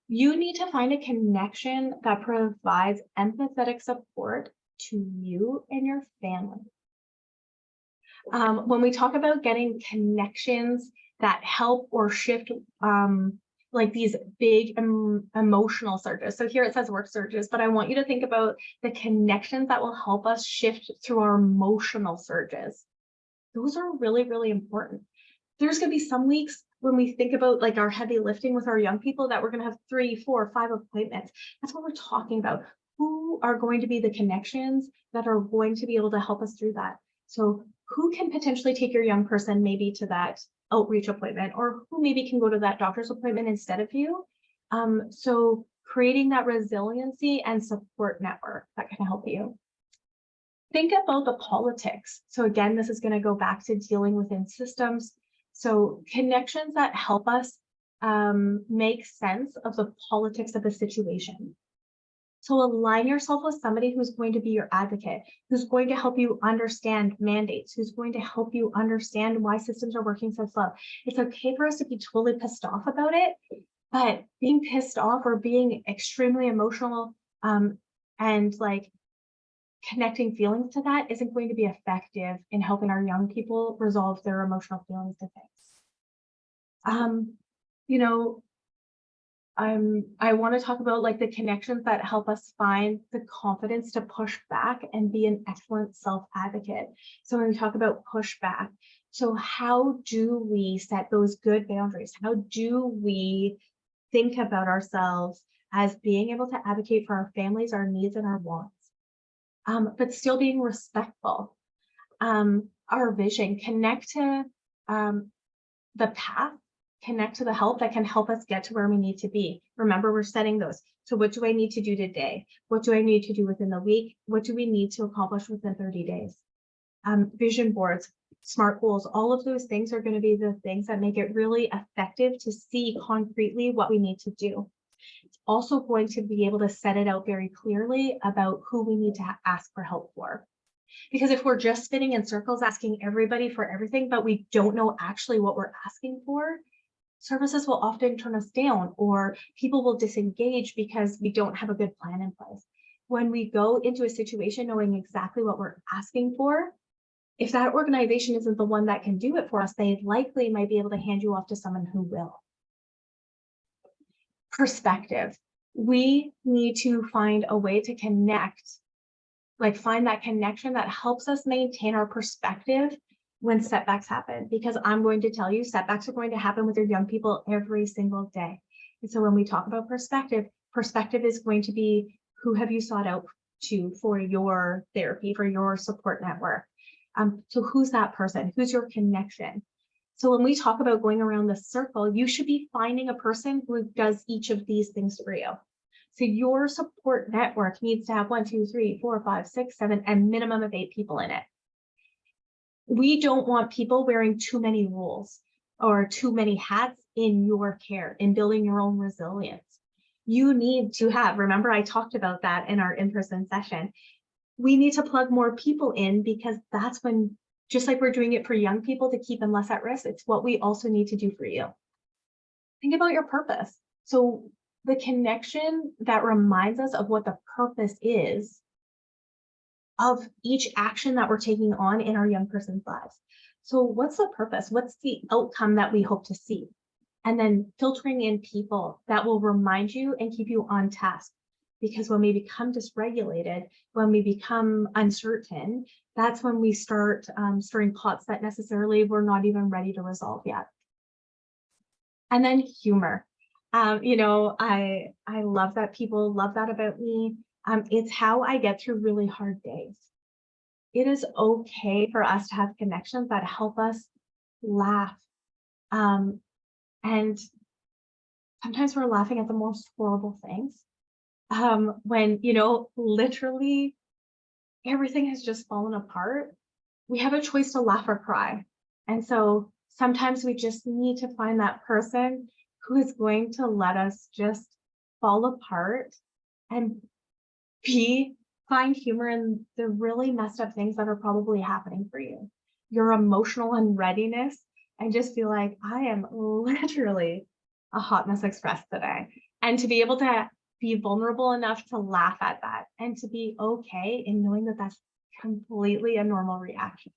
You need to find a connection that provides empathetic support to you and your family. When we talk about getting connections that help or shift like these big emotional surges. So here it says work surges, but I want you to think about the connections that will help us shift through our emotional surges. Those are really, really important. There's going to be some weeks when we think about like our heavy lifting with our young people that we're going to have 3, 4, 5 appointments. That's what we're talking about. Who are going to be the connections that are going to be able to help us through that? So who can potentially take your young person maybe to that outreach appointment, or who maybe can go to that doctor's appointment instead of you? So creating that resiliency and support network that can help you. Think about the politics. So again, this is going to go back to dealing within systems. So connections that help us make sense of the politics of the situation. So align yourself with somebody who's going to be your advocate, who's going to help you understand mandates, who's going to help you understand why systems are working so slow. It's okay for us to be totally pissed off about it, but being pissed off or being extremely emotional and like connecting feelings to that isn't going to be effective in helping our young people resolve their emotional feelings to things. You know, I want to talk about like the connections that help us find the confidence to push back and be an excellent self-advocate. So when we talk about pushback, so how do we set those good boundaries? How do we think about ourselves as being able to advocate for our families, our needs, and our wants, but still being respectful? Our vision, connect to the path, connect to the help that can help us get to where we need to be. Remember, we're setting those. So what do I need to do today? What do I need to do within the week? What do we need to accomplish within 30 days? Vision boards, SMART goals, all of those things are going to be the things that make it really effective to see concretely what we need to do. It's also going to be able to set it out very clearly about who we need to ask for help for. Because if we're just spinning in circles asking everybody for everything, but we don't know actually what we're asking for, services will often turn us down, or people will disengage because we don't have a good plan in place. When we go into a situation knowing exactly what we're asking for, if that organization isn't the one that can do it for us, they likely might be able to hand you off to someone who will. Perspective. We need to find a way to connect, like find that connection that helps us maintain our perspective when setbacks happen, because I'm going to tell you, setbacks are going to happen with your young people every single day. And so when we talk about perspective, perspective is going to be, who have you sought out to for your therapy, for your support network? So who's that person? Who's your connection? So when we talk about going around the circle, you should be finding a person who does each of these things for you. So your support network needs to have 1, 2, 3, 4, 5, 6, 7, and minimum of 8 people in it. We don't want people wearing too many roles or too many hats in your care, in building your own resilience. You need to have, remember I talked about that in our in-person session. We need to plug more people in, because that's when, just like we're doing it for young people to keep them less at risk, it's what we also need to do for you. Think about your purpose. So the connection that reminds us of what the purpose is of each action that we're taking on in our young person's lives. So what's the purpose? What's the outcome that we hope to see? And then filtering in people that will remind you and keep you on task. Because when we become dysregulated, when we become uncertain, that's when we start stirring pots that necessarily we're not even ready to resolve yet. And then humor. I love that people love that about me. It's how I get through really hard days. It is okay for us to have connections that help us laugh. Um, and sometimes we're laughing at the most horrible things. When, literally everything has just fallen apart, we have a choice to laugh or cry. And so sometimes we just need to find that person who is going to let us just fall apart and find humor in the really messed up things that are probably happening for you. Your emotional unreadiness, and just feel like I am literally a hot mess express today. And to be able to be vulnerable enough to laugh at that and to be okay in knowing that that's completely a normal reaction.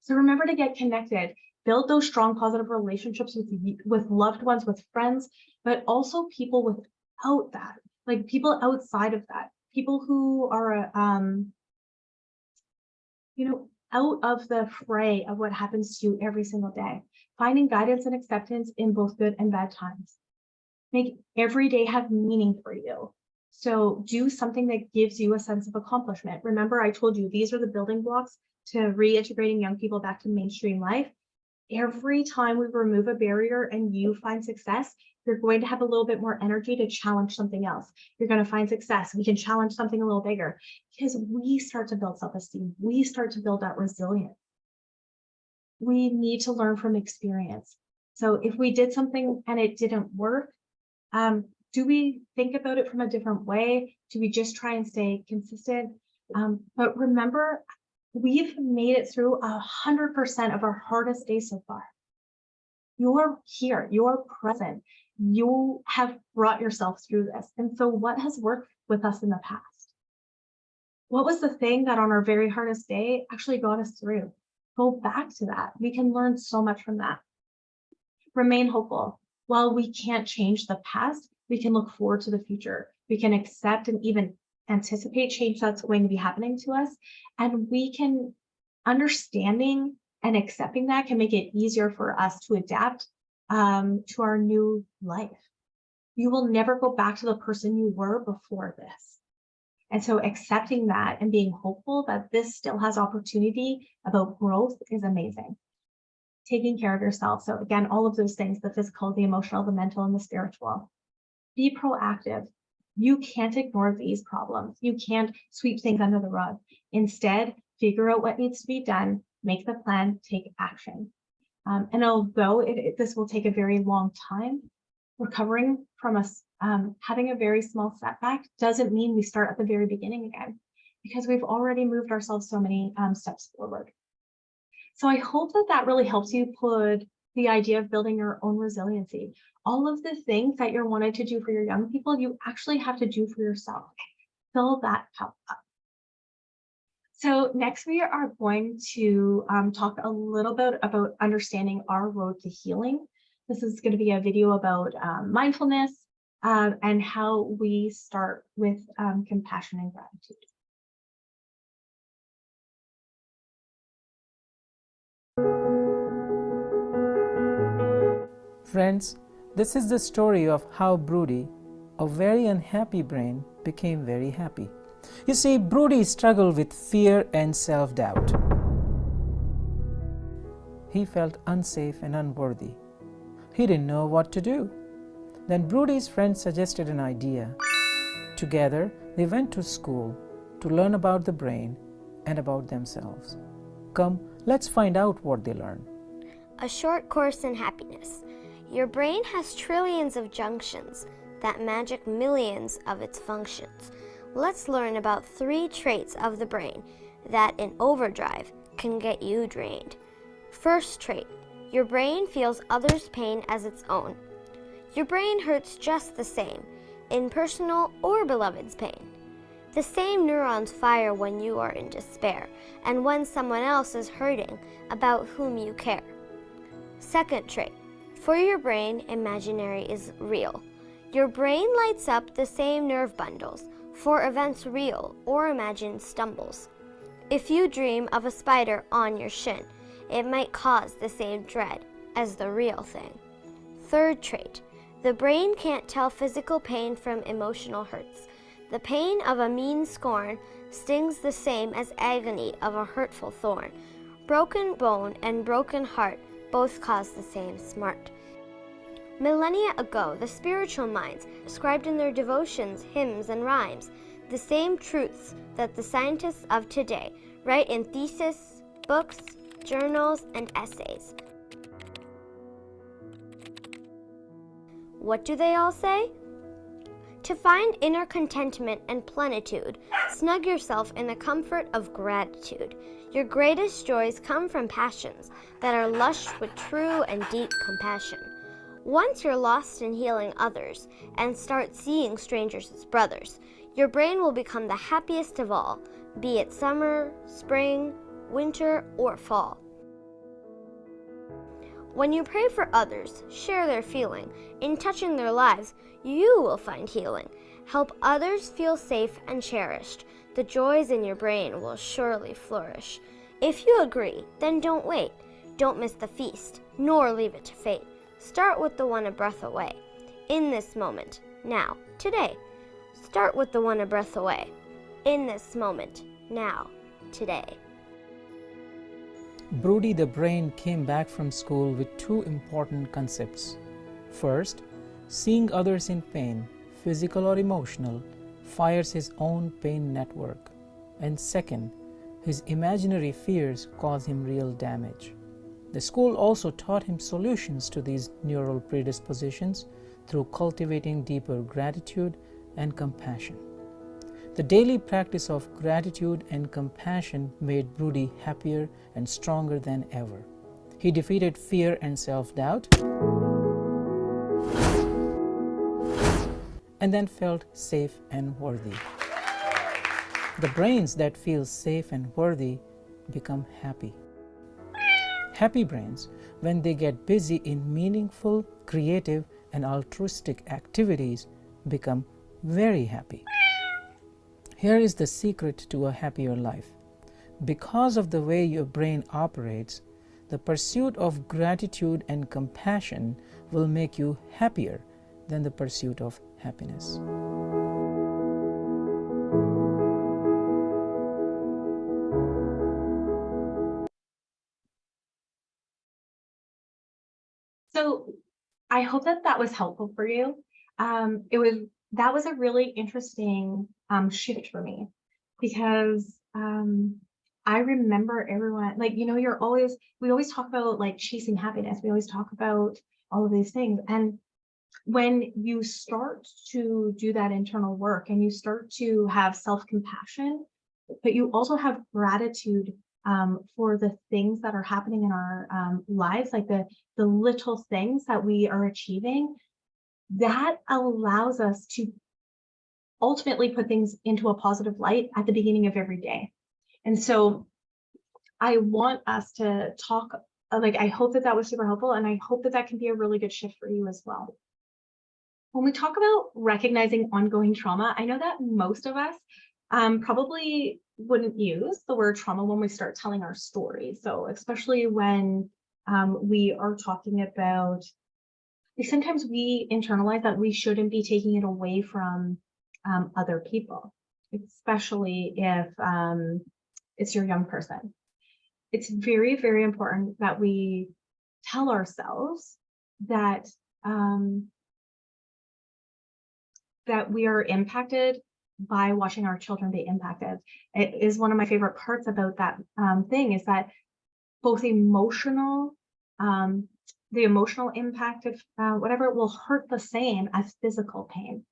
So remember to get connected, build those strong positive relationships with loved ones, with friends, but also people without that, like people outside of that, people who are, out of the fray of what happens to you every single day, finding guidance and acceptance in both good and bad times. Make every day have meaning for you. So do something that gives you a sense of accomplishment. Remember, I told you these are the building blocks to reintegrating young people back to mainstream life. Every time we remove a barrier and you find success, you're going to have a little bit more energy to challenge something else. You're going to find success. We can challenge something a little bigger because we start to build self-esteem. We start to build that resilience. We need to learn from experience. So if we did something and it didn't work, do we think about it from a different way? Do we just try and stay consistent? But remember, we've made it through 100% of our hardest days so far. You're here, you're present, you have brought yourself through this. And so what has worked with us in the past? What was the thing that on our very hardest day actually got us through? Go back to that. We can learn so much from that. Remain hopeful. While we can't change the past, we can look forward to the future. We can accept and even anticipate change that's going to be happening to us. And we can, understanding and accepting that can make it easier for us to adapt to our new life. You will never go back to the person you were before this. And so accepting that and being hopeful that this still has opportunity about growth is amazing. Taking care of yourself. So again, all of those things, the physical, the emotional, the mental, and the spiritual. Be proactive. You can't ignore these problems. You can't sweep things under the rug. Instead, figure out what needs to be done, make the plan, take action. And although this will take a very long time, recovering from having a very small setback doesn't mean we start at the very beginning again, because we've already moved ourselves so many steps forward. So I hope that really helps you put the idea of building your own resiliency. All of the things that you're wanting to do for your young people, you actually have to do for yourself. Fill that cup up. So next we are going to talk a little bit about understanding our road to healing. This is going to be a video about mindfulness and how we start with compassion and gratitude. Friends, this is the story of how Broody, a very unhappy brain, became very happy. You see, Broody struggled with fear and self-doubt. He felt unsafe and unworthy. He didn't know what to do. Then Broody's friend suggested an idea. Together, they went to school to learn about the brain and about themselves. Come, let's find out what they learned. A short course in happiness. Your brain has trillions of junctions that magic millions of its functions. Let's learn about 3 traits of the brain that in overdrive can get you drained. First trait, your brain feels others' pain as its own. Your brain hurts just the same, in personal or beloved's pain. The same neurons fire when you are in despair and when someone else is hurting about whom you care. Second trait, for your brain, imaginary is real. Your brain lights up the same nerve bundles for events real or imagined stumbles. If you dream of a spider on your shin, it might cause the same dread as the real thing. Third trait, the brain can't tell physical pain from emotional hurts. The pain of a mean scorn stings the same as agony of a hurtful thorn. Broken bone and broken heart both cause the same smart. Millennia ago, the spiritual minds scribed in their devotions, hymns, and rhymes the same truths that the scientists of today write in theses, books, journals, and essays. What do they all say? To find inner contentment and plenitude, snug yourself in the comfort of gratitude. Your greatest joys come from passions that are lush with true and deep compassion. Once you're lost in healing others and start seeing strangers as brothers, your brain will become the happiest of all, be it summer, spring, winter, or fall. When you pray for others, share their feeling. In touching their lives, you will find healing. Help others feel safe and cherished. The joys in your brain will surely flourish. If you agree, then don't wait. Don't miss the feast, nor leave it to fate. Start with the one a breath away. In this moment, now, today. Start with the one a breath away. In this moment, now, today. Broody the brain came back from school with two important concepts. First, seeing others in pain, physical or emotional, fires his own pain network. And second, his imaginary fears cause him real damage. The school also taught him solutions to these neural predispositions through cultivating deeper gratitude and compassion. The daily practice of gratitude and compassion made Broody happier and stronger than ever. He defeated fear and self-doubt and then felt safe and worthy. The brains that feel safe and worthy become happy. Happy brains, when they get busy in meaningful, creative, and altruistic activities, become very happy. Here is the secret to a happier life. Because of the way your brain operates, the pursuit of gratitude and compassion will make you happier than the pursuit of happiness. So I hope that that was helpful for you. That was a really interesting shift for me, because I remember everyone, like, we always talk about like chasing happiness. We always talk about all of these things. And when you start to do that internal work and you start to have self-compassion, but you also have gratitude for the things that are happening in our lives, like the little things that we are achieving, that allows us to ultimately put things into a positive light at the beginning of every day. And so I want us to talk, I hope that that was super helpful, and I hope that that can be a really good shift for you as well. When we talk about recognizing ongoing trauma, I know that most of us probably wouldn't use the word trauma when we start telling our story. So especially when we are talking about, sometimes we internalize that we shouldn't be taking it away from other people, especially if it's your young person. It's very, very important that we tell ourselves that that we are impacted by watching our children be impacted. It is one of my favorite parts about that thing, is that both emotional, the emotional impact of whatever will hurt the same as physical pain,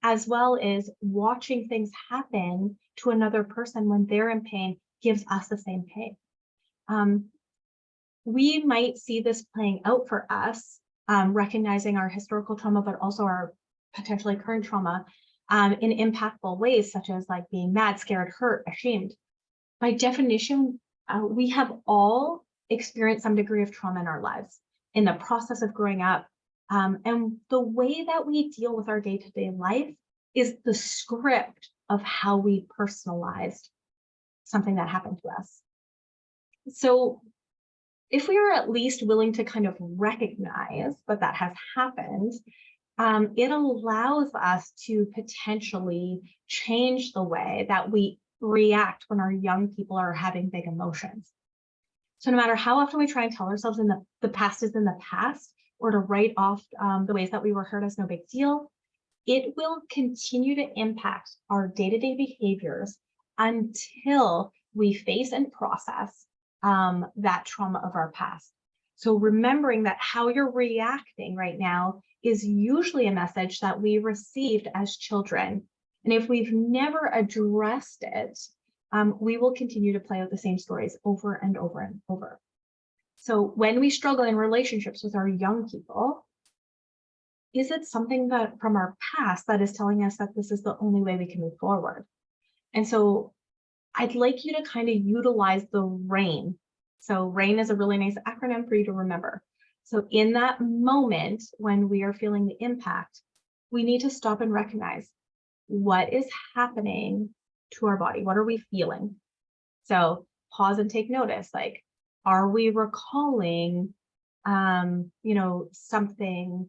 as well as watching things happen to another person when they're in pain gives us the same pain. We might see this playing out for us, recognizing our historical trauma, but also our potentially current trauma in impactful ways, such as like being mad, scared, hurt, ashamed. By definition, we have all experienced some degree of trauma in our lives in the process of growing up. And the way that we deal with our day-to-day life is the script of how we personalized something that happened to us. So if we are at least willing to kind of recognize that has happened, it allows us to potentially change the way that we react when our young people are having big emotions. So no matter how often we try and tell ourselves in the past is in the past, or to write off the ways that we were hurt as no big deal, it will continue to impact our day-to-day behaviors until we face and process that trauma of our past. So remembering that how you're reacting right now is usually a message that we received as children. And if we've never addressed it, we will continue to play out the same stories over and over and over. So when we struggle in relationships with our young people, is it something that from our past that is telling us that this is the only way we can move forward? And so I'd like you to kind of utilize the RAIN. So RAIN is a really nice acronym for you to remember. So in that moment when we are feeling the impact, we need to stop and recognize what is happening to our body. What are we feeling? So pause and take notice. Like, are we recalling, something,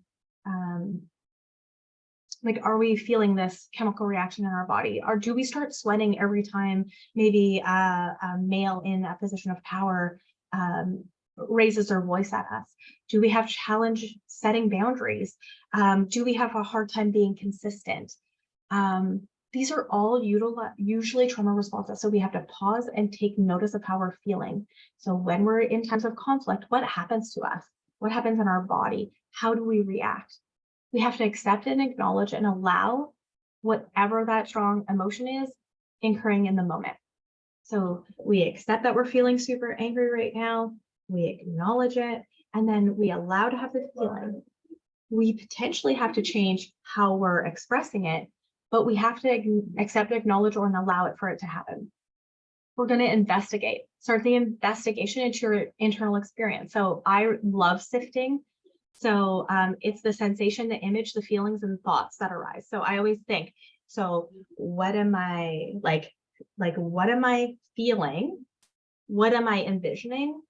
like, are we feeling this chemical reaction in our body? Or do we start sweating every time maybe a male in a position of power raises their voice at us? Do we have challenge setting boundaries? Do we have a hard time being consistent? These are all usually trauma responses. So we have to pause and take notice of how we're feeling. So when we're in times of conflict, what happens to us? What happens in our body? How do we react? We have to accept and acknowledge and allow whatever that strong emotion is incurring in the moment. So we accept that we're feeling super angry right now. We acknowledge it, and then we allow to have the feeling. We potentially have to change how we're expressing it, but we have to accept, acknowledge, or allow it for it to happen. We're going to investigate, start the investigation into your internal experience. So I love sifting. So it's the sensation, the image, the feelings, and thoughts that arise. So I always think, so what am I like what am I feeling? What am I envisioning?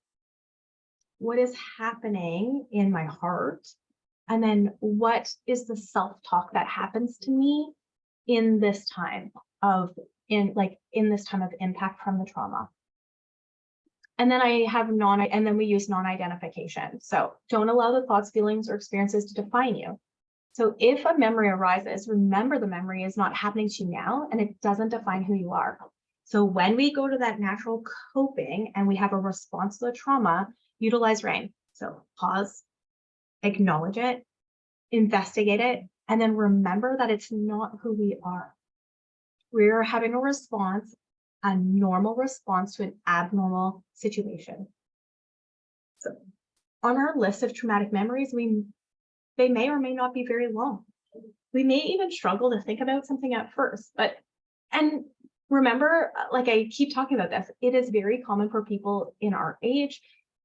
What is happening in my heart? And then what is the self-talk that happens to me in this time of impact from the trauma? And then and then we use non-identification. So don't allow the thoughts, feelings, or experiences to define you. So if a memory arises, remember the memory is not happening to you now, and it doesn't define who you are. So when we go to that natural coping and we have a response to the trauma, utilize RAIN. So pause, acknowledge it, investigate it, and then remember that it's not who we are. We're having a response, a normal response to an abnormal situation. So on our list of traumatic memories, they may or may not be very long. We may even struggle to think about something at first, and remember, like I keep talking about this, it is very common for people in our age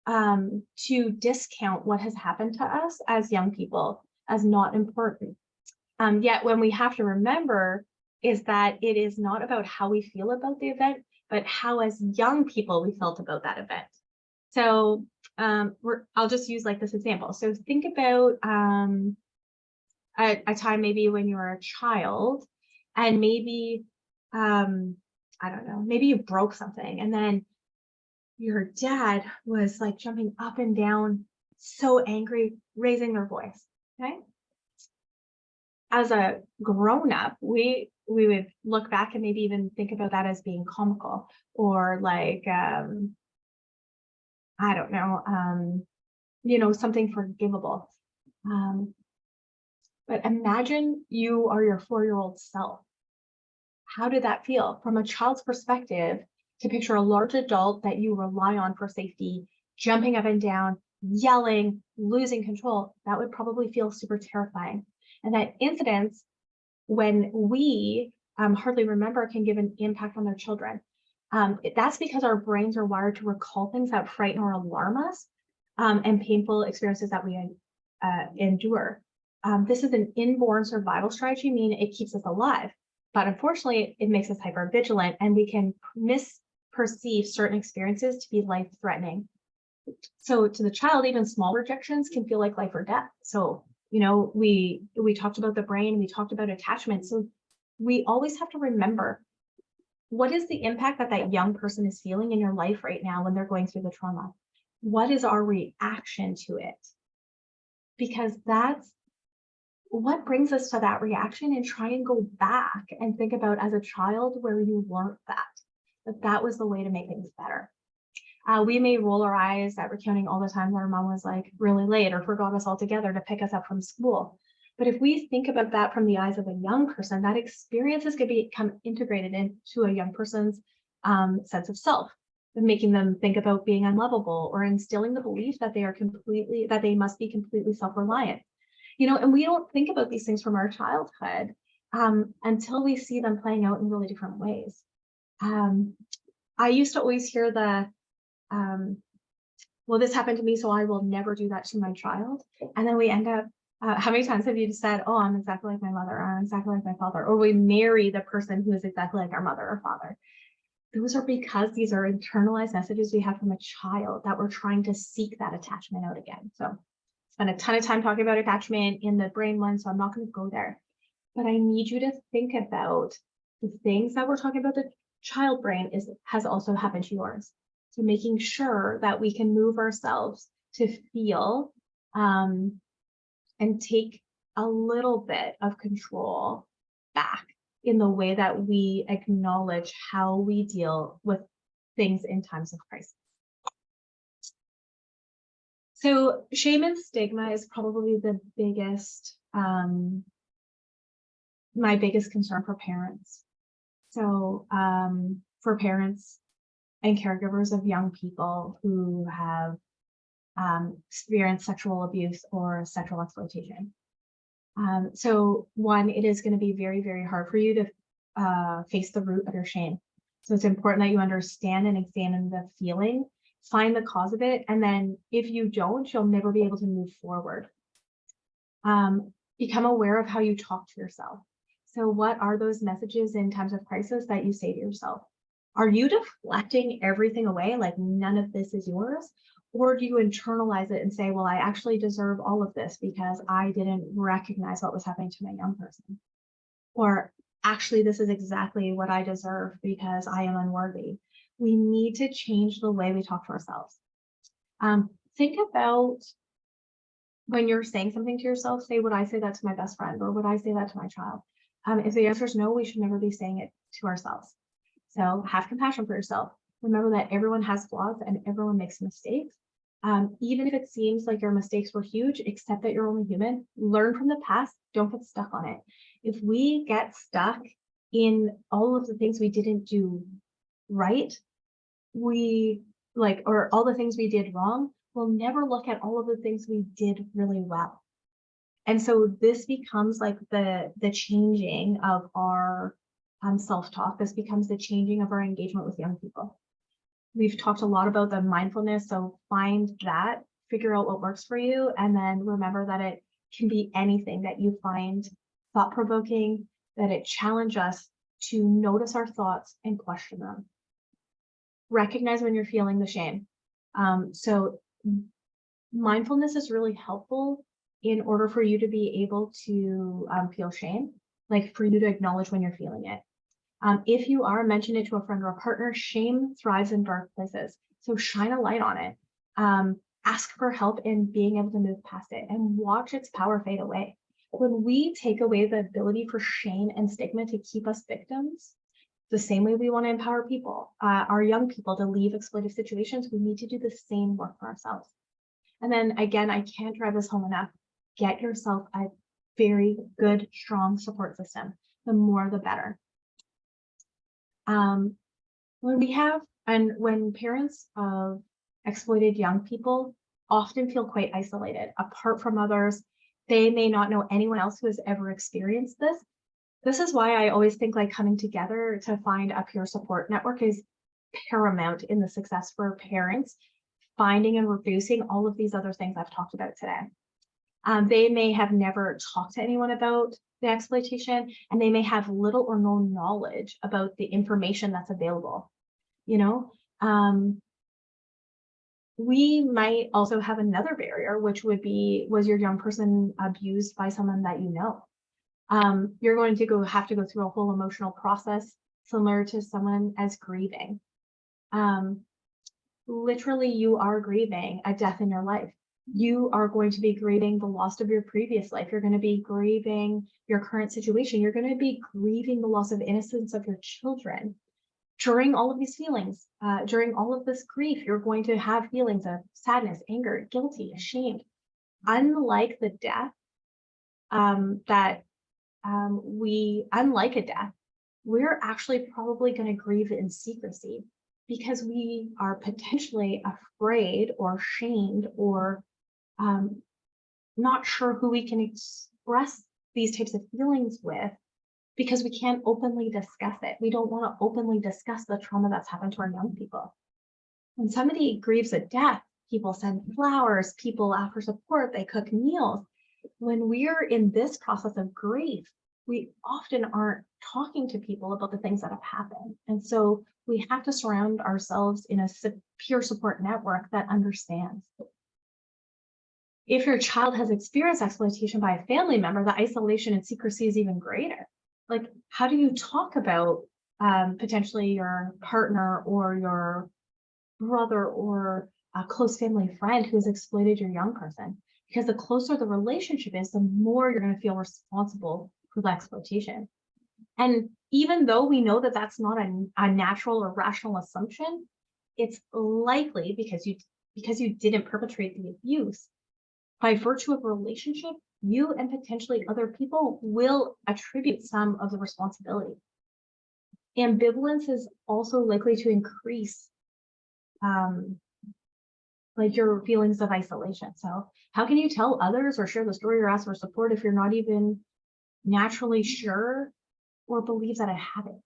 to discount what has happened to us as young people as not important. Yet when we have to remember is that it is not about how we feel about the event, but how as young people we felt about that event. So I'll just use like this example. So think about a time maybe when you were a child and maybe, I don't know, maybe you broke something and then your dad was like jumping up and down, so angry, raising their voice, okay? As a grown-up, we would look back and maybe even think about that as being comical or like, I don't know, something forgivable. But imagine you are your 4-year-old self. How did that feel? From a child's perspective, to picture a large adult that you rely on for safety, jumping up and down, yelling, losing control, that would probably feel super terrifying. And that incidents, when we hardly remember, can give an impact on their children. That's because our brains are wired to recall things that frighten or alarm us and painful experiences that we endure. This is an inborn survival strategy, meaning it keeps us alive. But unfortunately, it makes us hypervigilant and we can misperceive certain experiences to be life-threatening. So to the child, even small rejections can feel like life or death. So, we talked about the brain, we talked about attachment. So we always have to remember, what is the impact that that young person is feeling in your life right now when they're going through the trauma? What is our reaction to it? Because that's what brings us to that reaction, and try and go back and think about as a child where you learned that was the way to make things better. We may roll our eyes at recounting all the times our mom was like really late or forgot us altogether to pick us up from school. But if we think about that from the eyes of a young person, that experience is going to become integrated into a young person's sense of self, making them think about being unlovable, or instilling the belief that they must be completely self-reliant. And we don't think about these things from our childhood until we see them playing out in really different ways. I used to always hear well, this happened to me, so I will never do that to my child. And then we end up, how many times have you said, oh, I'm exactly like my mother, or I'm exactly like my father, or we marry the person who is exactly like our mother or father? Those are because these are internalized messages we have from a child that we're trying to seek that attachment out again. So spent a ton of time talking about attachment in the brain one, so I'm not going to go there. But I need you to think about the things that we're talking about. The child brain has also happened to yours. So making sure that we can move ourselves to feel and take a little bit of control back in the way that we acknowledge how we deal with things in times of crisis. So shame and stigma is probably the biggest, my biggest concern for parents. So for parents and caregivers of young people who have experienced sexual abuse or sexual exploitation. So one, it is going to be very, very hard for you to face the root of your shame. So it's important that you understand and examine the feeling, find the cause of it, and then if you don't, you'll never be able to move forward. Become aware of how you talk to yourself. So what are those messages in times of crisis that you say to yourself? Are you deflecting everything away, like none of this is yours? Or do you internalize it and say, well, I actually deserve all of this because I didn't recognize what was happening to my young person? Or actually, this is exactly what I deserve because I am unworthy. We need to change the way we talk to ourselves. Think about when you're saying something to yourself, say, would I say that to my best friend, or would I say that to my child? If the answer is no, we should never be saying it to ourselves. So have compassion for yourself. Remember that everyone has flaws and everyone makes mistakes. Even if it seems like your mistakes were huge, accept that you're only human. Learn from the past. Don't get stuck on it. If we get stuck in all of the things we didn't do right, or all the things we did wrong, we'll never look at all of the things we did really well. And so this becomes like the changing of our self-talk. This becomes the changing of our engagement with young people. We've talked a lot about the mindfulness, so find that, figure out what works for you, and then remember that it can be anything that you find thought-provoking, that it challenges us to notice our thoughts and question them. Recognize when you're feeling the shame. So mindfulness is really helpful in order for you to be able to feel shame, like for you to acknowledge when you're feeling it. If you are, mention it to a friend or a partner. Shame thrives in dark places, so shine a light on it. Ask for help in being able to move past it and watch its power fade away. When we take away the ability for shame and stigma to keep us victims, the same way we want to empower people, our young people, to leave exploitative situations, we need to do the same work for ourselves. And then again, I can't drive this home enough. Get yourself a very good, strong support system. The more, the better. When parents of exploited young people often feel quite isolated, apart from others, they may not know anyone else who has ever experienced this. This is why I always think like coming together to find a peer support network is paramount in the success for parents, finding and reducing all of these other things I've talked about today. They may have never talked to anyone about the exploitation, and they may have little or no knowledge about the information that's available. We might also have another barrier, which would be, was your young person abused by someone that you know? You're going to have to go through a whole emotional process similar to someone as grieving. Literally, you are grieving a death in your life. You are going to be grieving the loss of your previous life. You're going to be grieving your current situation. You're going to be grieving the loss of innocence of your children. During all of these feelings, during all of this grief, you're going to have feelings of sadness, anger, guilty, ashamed. Unlike the death, unlike a death, we're actually probably going to grieve in secrecy because we are potentially afraid or shamed or not sure who we can express these types of feelings with, because we can't openly discuss it. We don't want to openly discuss the trauma that's happened to our young people. When somebody grieves a death, people send flowers, people offer support, they cook meals. When we're in this process of grief, we often aren't talking to people about the things that have happened. And so we have to surround ourselves in a peer support network that understands. If your child has experienced exploitation by a family member, the isolation and secrecy is even greater. Like, how do you talk about potentially your partner or your brother or a close family friend who has exploited your young person? Because the closer the relationship is, the more you're going to feel responsible for the exploitation. And even though we know that that's not a natural or rational assumption, it's likely because you didn't perpetrate the abuse. By virtue of a relationship, you and potentially other people will attribute some of the responsibility. Ambivalence is also likely to increase like your feelings of isolation. So how can you tell others or share the story or ask for support if you're not even naturally sure or believe that it happened?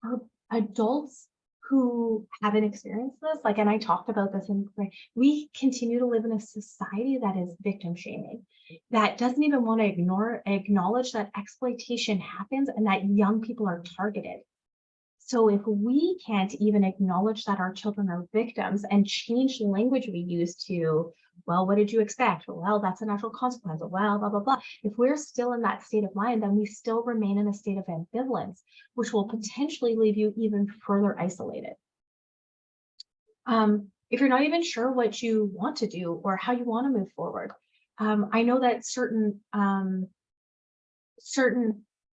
For adults who haven't experienced this, like, and I talked about this we continue to live in a society that is victim shaming, that doesn't even want to acknowledge that exploitation happens and that young people are targeted. So if we can't even acknowledge that our children are victims and change the language we use to, well, what did you expect? Well, that's a natural consequence. Well, blah, blah, blah. If we're still in that state of mind, then we still remain in a state of ambivalence, which will potentially leave you even further isolated. If you're not even sure what you want to do or how you want to move forward, I know that certain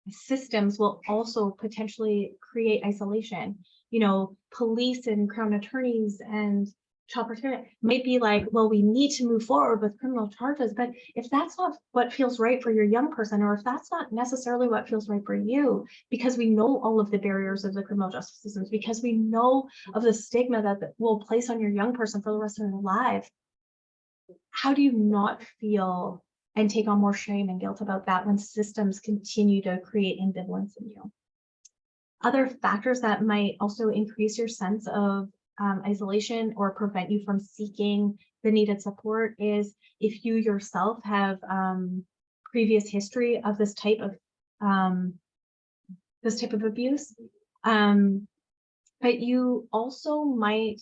systems will also potentially create isolation. You know, police and crown attorneys and child protector might be like, well, we need to move forward with criminal charges, but if that's not what feels right for your young person, or if that's not necessarily what feels right for you, because we know all of the barriers of the criminal justice systems, because we know of the stigma that will place on your young person for the rest of their life, how do you not feel and take on more shame and guilt about that when systems continue to create ambivalence in you? Other factors that might also increase your sense of isolation or prevent you from seeking the needed support is if you yourself have previous history of this type of abuse, but you also might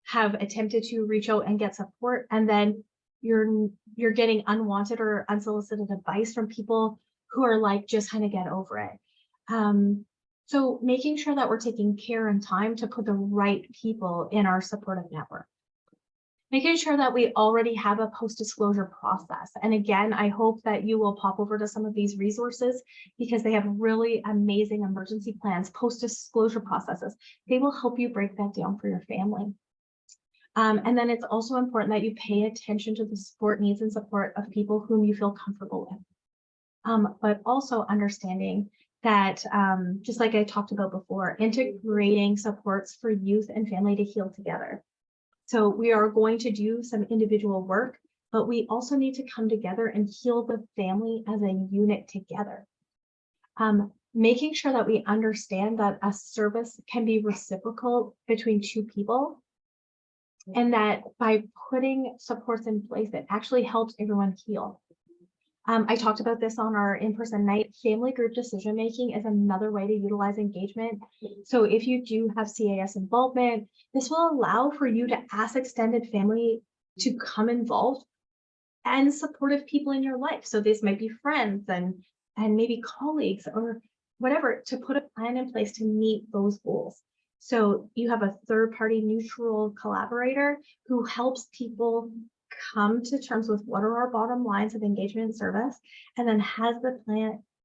have attempted to reach out and get support, and then you're getting unwanted or unsolicited advice from people who are like, just kind of get over it. So making sure that we're taking care and time to put the right people in our supportive network. Making sure that we already have a post-disclosure process. And again, I hope that you will pop over to some of these resources because they have really amazing emergency plans, post-disclosure processes. They will help you break that down for your family. And then it's also important that you pay attention to the support needs and support of people whom you feel comfortable with. But also understanding that, just like I talked about before, integrating supports for youth and family to heal together. So we are going to do some individual work, but we also need to come together and heal the family as a unit together. Making sure that we understand that a service can be reciprocal between two people, and that by putting supports in place, it actually helps everyone heal. I talked about this on our in-person night. Family group decision-making is another way to utilize engagement. So if you do have CAS involvement, this will allow for you to ask extended family to come involved and supportive people in your life. So this might be friends and maybe colleagues or whatever, to put a plan in place to meet those goals. So you have a third-party neutral collaborator who helps people come to terms with what are our bottom lines of engagement and service, and then has the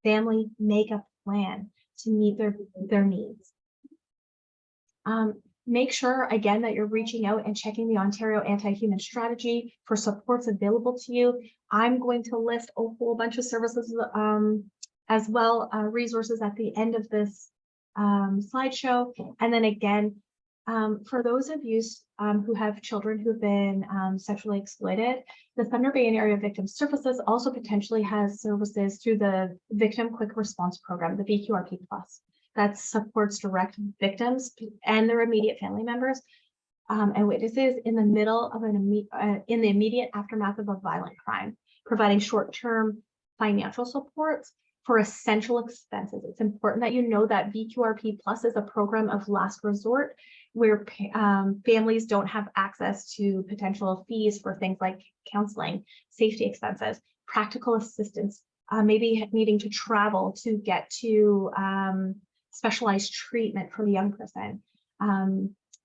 family make a plan to meet their needs. Make sure, again, that you're reaching out and checking the Ontario Anti-Human Strategy for supports available to you. I'm going to list a whole bunch of services as well, resources at the end of this slideshow. And then again, for those of you who have children who've been sexually exploited, the Thunder Bay and Area Victim Services also potentially has services through the Victim Quick Response Program, the VQRP+. That supports direct victims and their immediate family members and witnesses in the middle of in the immediate aftermath of a violent crime, providing short-term financial supports for essential expenses. It's important that you know that VQRP Plus is a program of last resort where families don't have access to potential fees for things like counseling, safety expenses, practical assistance, maybe needing to travel to get to specialized treatment for a young person,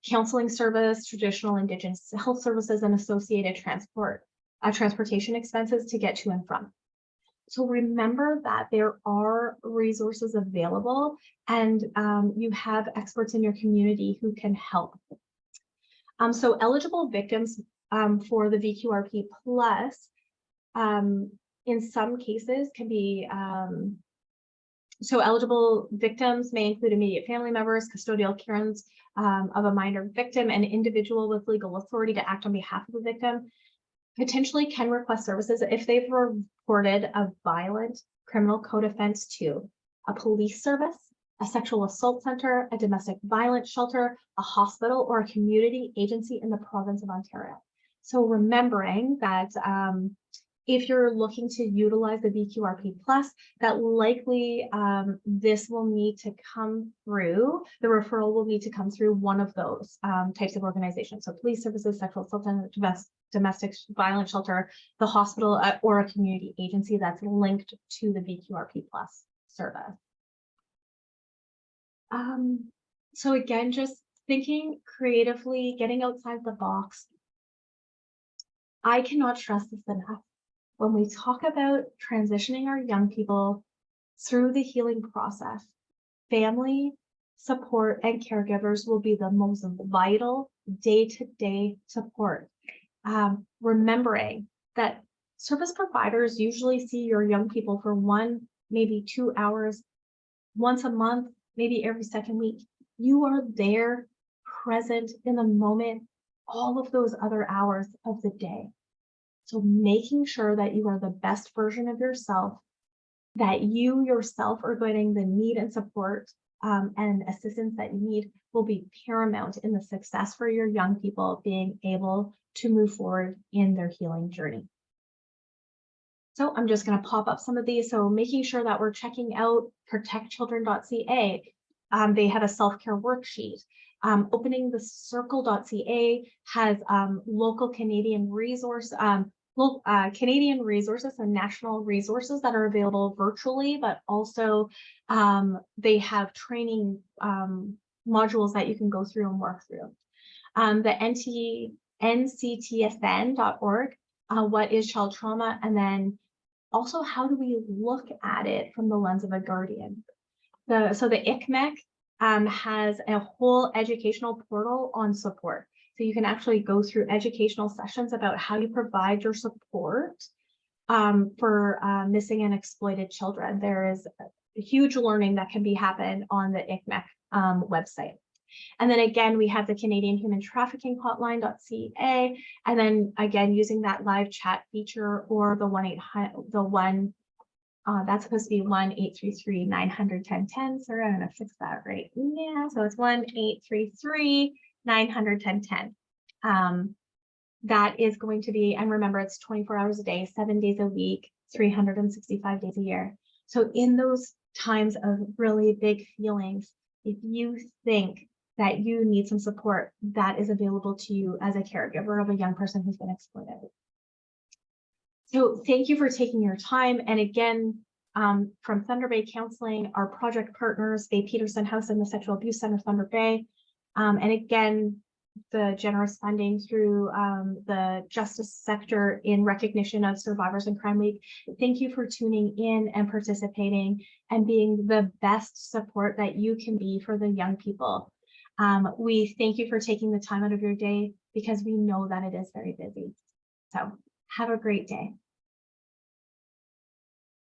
counseling service, traditional Indigenous health services, and associated transportation expenses to get to and from. So remember that there are resources available, and you have experts in your community who can help. So eligible victims for the VQRP Plus, in some cases can be, so eligible victims may include immediate family members, custodial parents of a minor victim, and individual with legal authority to act on behalf of the victim. Potentially can request services if they've reported a violent criminal code offense to a police service, a sexual assault center, a domestic violence shelter, a hospital, or a community agency in the province of Ontario. So remembering that if you're looking to utilize the VQRP Plus, that likely this will need to come through, the referral will need to come through one of those types of organizations. So police services, sexual assault center, domestic violence shelter, the hospital, or a community agency that's linked to the VQRP Plus service. So again, just thinking creatively, getting outside the box. I cannot stress this enough. When we talk about transitioning our young people through the healing process, family, support, and caregivers will be the most vital day-to-day support. Remembering that service providers usually see your young people for 1, maybe 2 hours, once a month, maybe every second week. You are there, present in the moment, all of those other hours of the day. So making sure that you are the best version of yourself, that you yourself are getting the need and support and assistance that you need will be paramount in the success for your young people being able to move forward in their healing journey. So I'm just going to pop up some of these. So making sure that we're checking out protectchildren.ca. They have a self-care worksheet. Opening the circle.ca has local Canadian resources and national resources that are available virtually, but also they have training modules that you can go through and work through. The nctsn.org, what is child trauma, and then also how do we look at it from the lens of a guardian. So the ICMEC has a whole educational portal on support. So you can actually go through educational sessions about how you provide your support for missing and exploited children. There is a huge learning that can be happen on the ICMEC website. And then again, we have the Canadian Human Trafficking Hotline.ca, and then again, using that live chat feature or the 1-800, that's supposed to be 1-833-900-1010. Sorry, I'm gonna fix that right now. So it's 1-833-900-1010. That is going to be, and remember, it's 24 hours a day, 7 days a week, 365 days a year. So in those times of really big feelings, if you think that you need some support, that is available to you as a caregiver of a young person who's been exploited. So thank you for taking your time. And again, from Thunder Bay Counseling, our project partners, Bay Peterson House and the Sexual Abuse Center, Thunder Bay. And again, the generous funding through the justice sector in recognition of Survivors in Crime Week. Thank you for tuning in and participating and being the best support that you can be for the young people. We thank you for taking the time out of your day because we know that it is very busy. So have a great day.